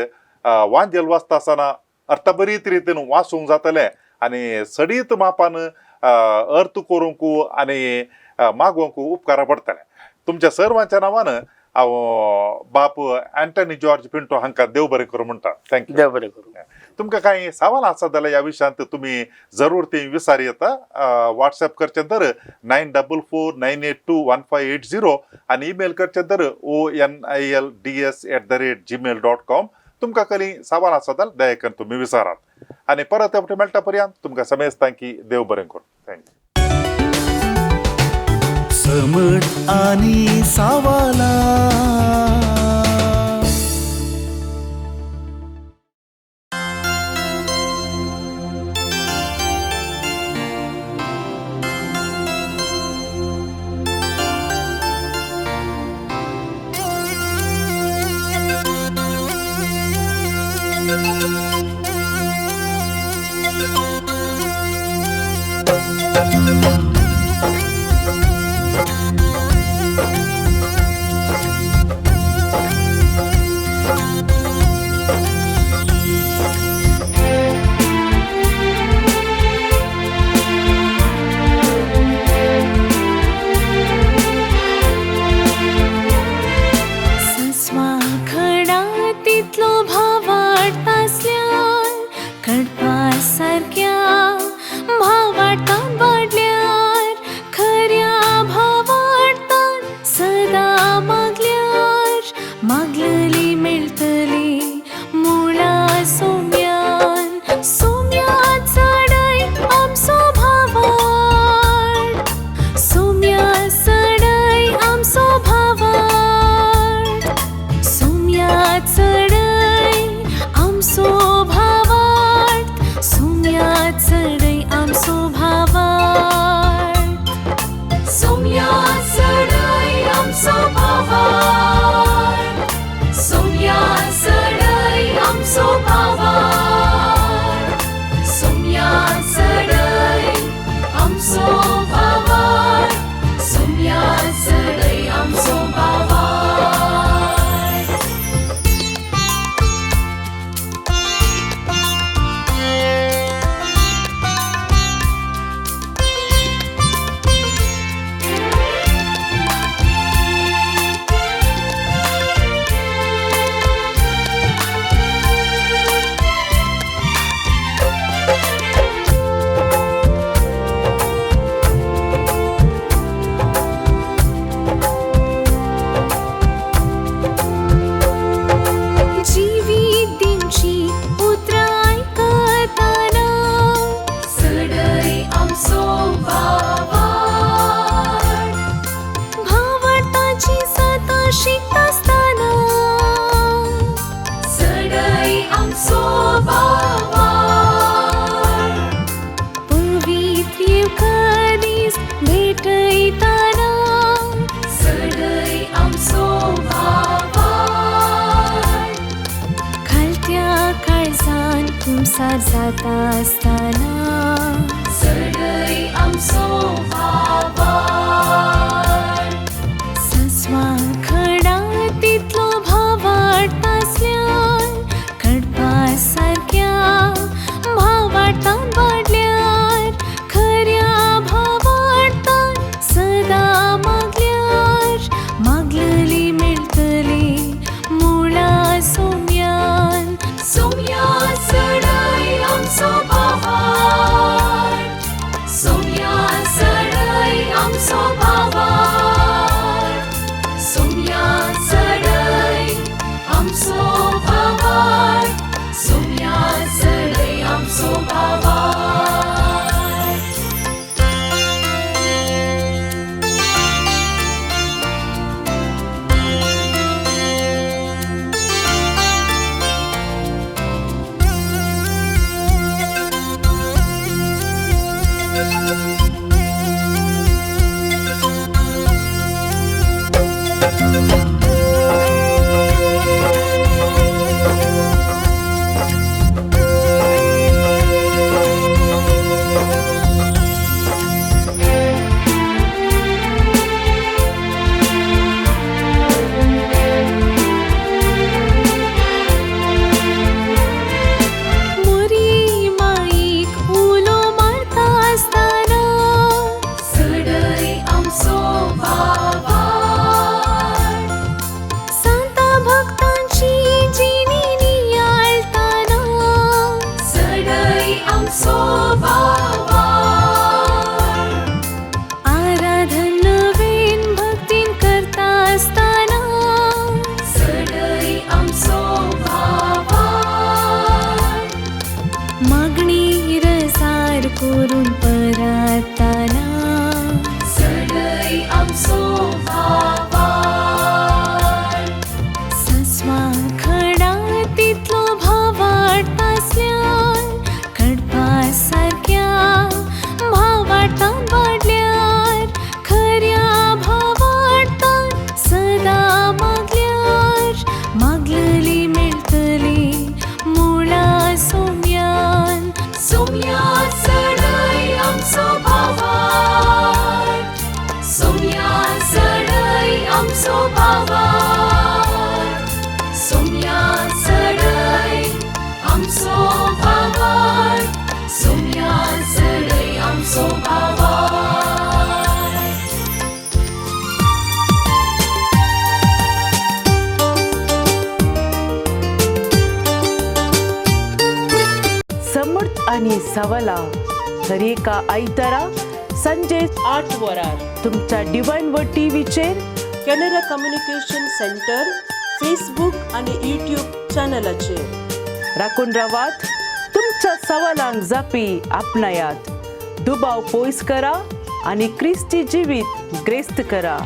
वांजेल वाचता आसतना अर्थबरीत रितीन वाचूंक जातलें आनी सडीत मापान अर्थ करूंक आनी मागोवंक उपकार पडटलें तुमच्या सर्वांच्या नांवान हांव बाप अँटनी जॉर्ज पिंटो हांकां देव बरें करूं म्हणटा थँक्यू देव बरें करूं तुमकां कांय सवाल आसा जाल्यार ह्या विशयांत तुमी जरूर ती विचार येता व्हॉट्सॲप करचें तर 9449821580 आनी ईमेल करचें तर onilds@gmail.com तुमकां खंय सवाल आसा जाल्यार दया करून तुमी विचारात आनी परत एवटे मेळटा पर्यंत तुमकां समेजता की देव बरें करूं थँक्यू समट आणि सावाला पार जाता असताना सडई आमचो भावार सस्वा खडा तितलो भाव वाटतासल्यान कडपा सारक्या भावाटान वाडल्यार खऱ्या भावाटान सदा मागल्यार मागलली मेळटली मुळा सोम्यान सोम्या सडई आमचो भावार सोम्या सडई आमचो भावार सोम्या सडई आमचो भावार सोम्या सडई आमचो भावार मुरी माईक उलो मारता असताना सडई आमचो भावार संता भक्तांची जिणी नियाळताना सडई आमचो भावार आराधन नवीन भक्तीन करता असताना सडई आमचो भावार मागणी रसार करून परताना सडई आमचो भावार सस्वा खडा तितलो भाव वाटतासल्यान कडपा सारक्या भावाटान वाडल्यार खऱ्या भावाटान सदा मागल्यार मागलली मेळटली मुळा सोम्यान सोम्या सडई आमचो भावार सोम्या सडई आमचो भावार सोम्या सडई आमचो भावार सोम्या सडई आमचो भावार समर्थ आणि सवाला दर एका आयतारा संजे 8 वरार तुमच्या डिवाइन वर्ड टीव्हीचेर कॅनरा कम्युनिकेशन सेंटर फेसबुक आणि यूट्यूब चॅनलाचेर राखून रावात. तुमच्या सवालांक जापी आपणायात. दुबाव पयस करा आणि क्रिस्ती जिवीत ग्रेस्त करा.